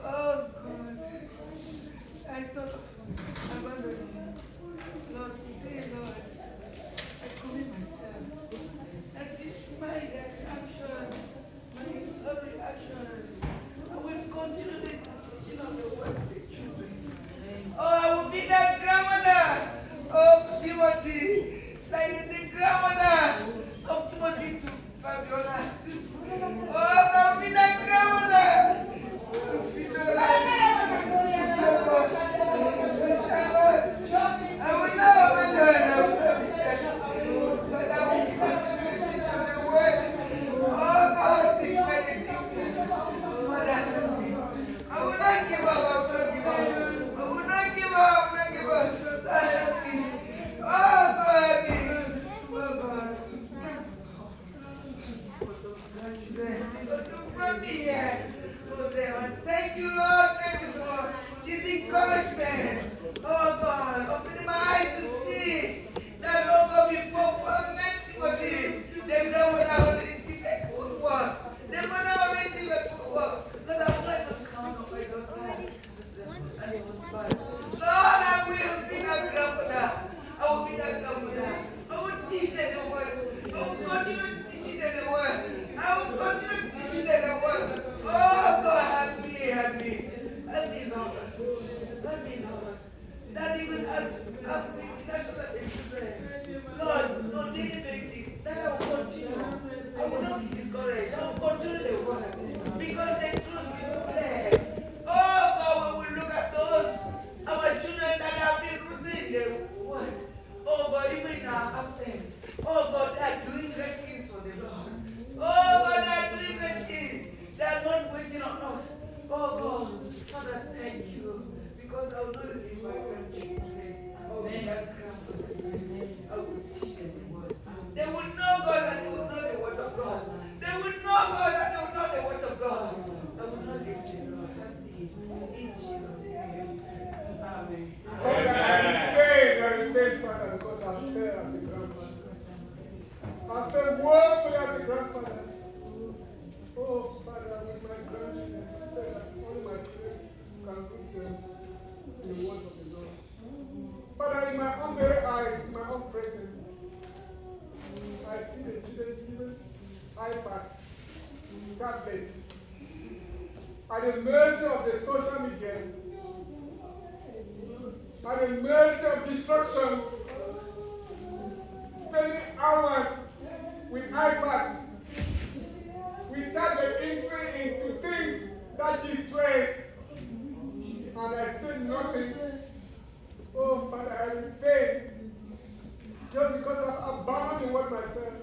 Oh God. I thought of abandoning. Lord, today, Lord, I commit myself. That is my action, my every action. I will continue the teaching of the word to the children. Oh, I will be that grandmother of Timothy, like the grandmother of Timothy to Fabiola. Oh, I will be that grandmother to Fidora. I will not abandon her, but I will continue to teach them the word. Oh God, this meditation, Father, help me. I will not give up, I will not give up. I will not give up, I will not give up. God, help me. Oh God, help me. Oh God. Because you brought me here. Oh Lord, thank you, Lord. Thank you for this encouragement. Oh God, open my eyes to see that, oh God, before Timothy, they know when I already did a good work. They know when I already did a good work. Lord, I will not even count on my daughter. Lord, I will be that grandmother. I will be that grandmother. I will teach them the word. I will continue teaching them the word. I will continue teaching them the word. Oh God, help me, help me. Help me, Lord. Help me, Lord. That even as I'm preaching that to the children, Lord, on daily basis, that I will continue. I will not be discouraged. I will continue the word. Because the truth is clear. Oh God, when we look at those, our children that have been reading the words, oh God, even in our absence, oh God, they are doing great things for the Lord. Oh God, they are doing great things. They are not waiting on us. Oh God, Father, thank you. Because I will not leave my grandchildren. I will be that grandmother. I will teach them the word. They will know God and they will know the word of God. They will know God and they will know the word of God. I will not listen, Lord. That's it. In Jesus' name. Amen. Father, I repent, Father, because I failed as a grandfather. I failed woefully as a grandfather. Oh, Father, with my grandchildren, I pray that only my children can put them in the words of the Lord. Father, in my own very eyes, in my own presence, I see the children given iPad, tablet, at the mercy of the social media, at the mercy of destruction, spending hours with iPad, without the entry into things that destroy. And I say nothing. Oh, Father, I repent just because I've abandoned the word myself.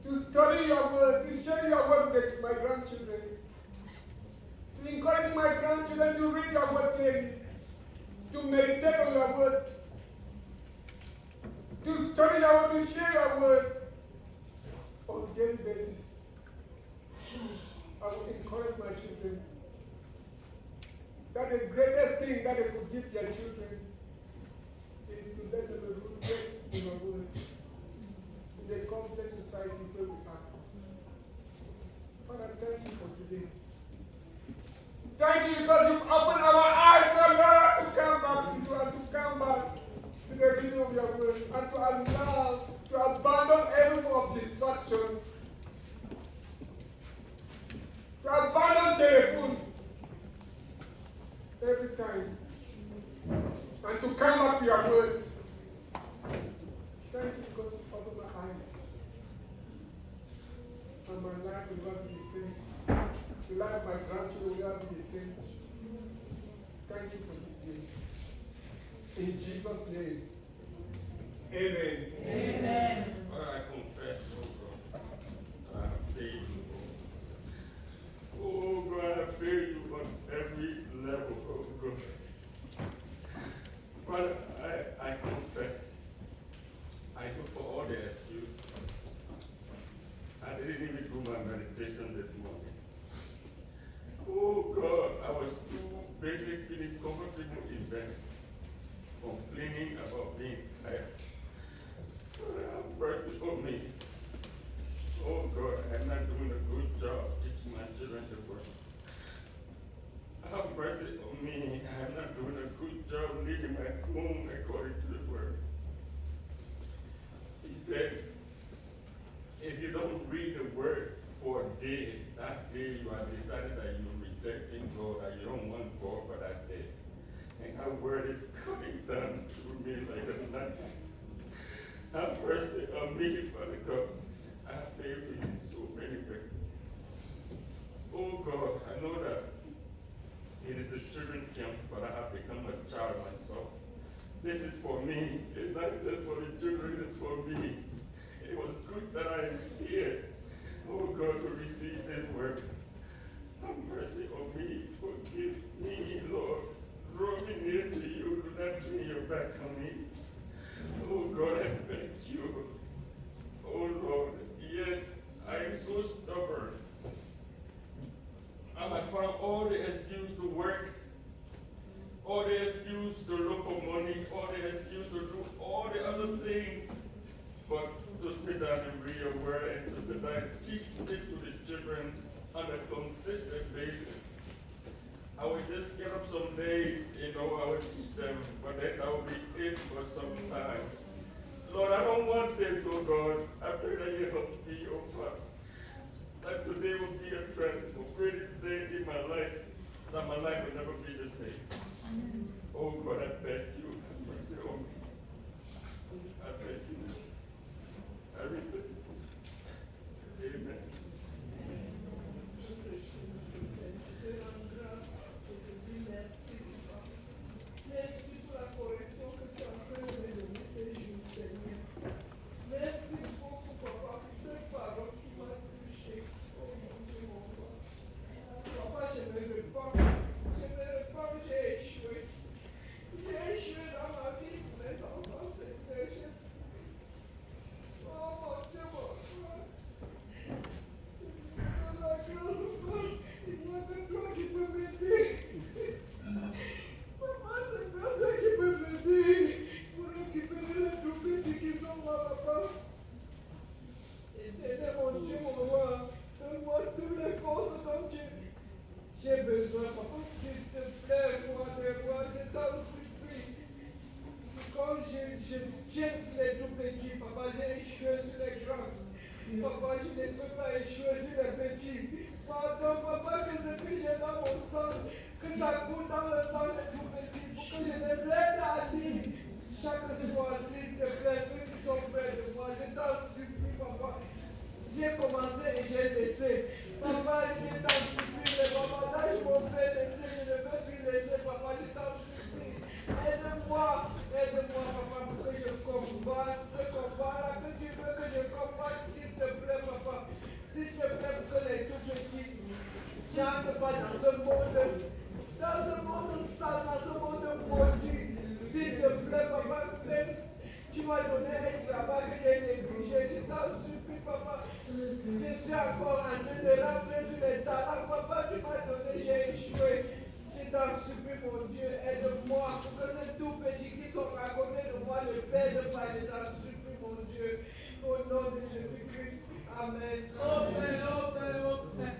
to study your word, to share your word with my grandchildren, to encourage my grandchildren to read your word daily, to meditate on your word, to study your word, to share your word on a daily basis. I will encourage my children that the greatest thing that they could give their children is to let them be rooted in your word. In the complex society where we are. Father, thank you for today. Thank you because you've opened our eyes, oh Lord, to come back to you and to come back to the reading of your word and to allow, to abandon every form of distraction, to abandon telephone every time, and to come back to your words. Thank you because you've opened my eyes. And my life will not be the same. The life of my grandchildren will not be the same. Thank you for this day. In Jesus' name. Amen. Amen. Lord, I confess, oh God, I have failed you. Oh God, I have failed you on every level, oh God. Father, I confess. I look for all the excuses. I didn't even do my meditation this morning. Oh God, I was too busy feeling comfortable in bed, complaining about being tired. Lord, have mercy on me. Oh God, I'm not doing a good job teaching my children to work. Have mercy on me. I'm not doing a good job leading my home according to the word. He said, if you don't read the word for a day, that day you have decided that you're rejecting God, that you don't want God for that day. And that word is coming down through me like a knife. Have mercy on me, Father God. I have failed you in so many ways. Oh God, I know that it is a children's camp, but I have become a child myself. This is for me. It's not just for the children, it's for me. It was good that I am here, oh God, to receive this word. Have mercy on me. Forgive me, Lord. Draw me near to you. Do not turn your back on me. Oh God, I thank you. Oh Lord, yes, I am so stubborn. And I found all the excuse to work, all the excuse to look for money, all the excuse to do all the other things, but to sit down and read your word and to sit down and teach it to the children on a consistent basis. I would just get up some days, I would teach them, but then that would be it for some time. Lord, I don't want this, oh God. I pray that you help me, oh God. That today will be a transformative day in my life, that my life will never be the same. Oh God, I beg you, have mercy on me. I beg you. I repent. Amen. Merci pour la correction que tu es en train de me donner ces jours, Seigneur. Merci beaucoup, Papa, pour cette parole qui m'a touché. Oh mon Dieu, mon roi. Papa, je me repens, j'ai échoué. J'ai échoué dans ma vie pour mes enfants, Seigneur. Oh mon Dieu, mon roi. Dans la grâce, Papa, il y a que toi qui peux m'aider. Papa, c'est toi qui peut m'aider pour récupérer les tout petits qui sont moi, Papa. Éternel, mon Dieu, mon roi, donne-moi toutes les forces dont j'ai besoin, Papa. S'il te plaît, moi, je t'en supplie. Comme je tiens sur les tout petits, Papa, j'ai échoué sur les grands. Papa, je ne peux pas échouer sur les petits. Pardon, Papa, que ce que j'ai dans mon sang, que ça coule dans le sang des tout petits, pour que je les aide à lire chaque soir, s'il te plaît, ceux qui sont près de moi. Je t'en supplie, Papa. J'ai commencé et j'ai laissé. Papa, je t'en supplie, les bavardages m'ont fait laisser, je ne veux plus laisser, Papa, je t'en supplie. Aide-moi, Papa, pour que je combatte ce combat-là, que tu veux que je combatte. suis encore en train de rentrer sur les talents. Papa, tu m'as donné, j'ai échoué. Je t'en supplie, mon Dieu, aide-moi pour que ces tout petits qui sont à côté de moi ne perdent pas. Je t'en supplie, mon Dieu, au nom de Jésus-Christ. Amen. Oh Père, oh Père, oh Père.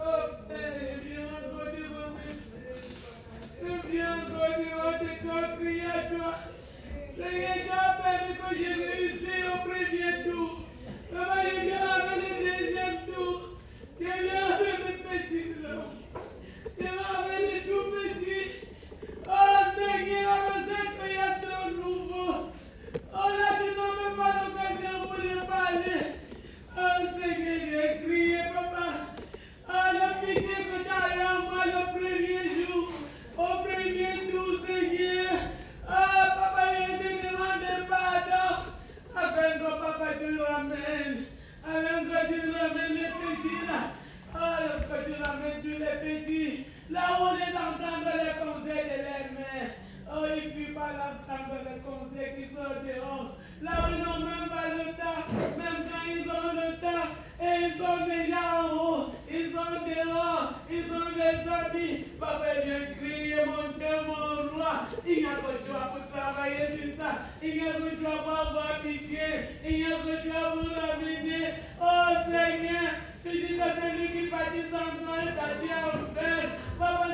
Oh Père, viens encore devant mes viens encore devant tes corps, crie à toi. Seigneur, tu as permis que j'ai réussi au premier tour. Papa, je viens avec le deuxième tour. Je viens avec mes petits hommes. Je viens avec les tout petits. Oh Seigneur, avec cette création nouveau. Oh là, tu n'as même pas l'occasion pour les parler. Oh Seigneur, j'ai crié, papa. Oh, la pitié que tu as eu en moi le premier jour. Au premier tour, Seigneur. Oh, papa, je te demande pardon. Afin que papa, tu le ramènes. Afin que tu ramènes les petits là. Oh, que tu ramènes tous les petits. Là où on est en train de les conseils de leurs mères. Oh, il ne faut pas l'entendre les conseils qui sont dehors. Là où ils n'ont même pas le temps. Même quand ils ont le temps. Et ils sont déjà en haut. Ils sont dehors. Ils ont des habits. Papa vient crier, mon Dieu, mon roi. Il n'y a que toi pour travailler sur ça. Il n'y a que toi pour avoir pitié. Il n'y a que toi pour ramener. Oh Seigneur, tu dis que celui qui bâtit sans toi, il bâtit en vain. Papa,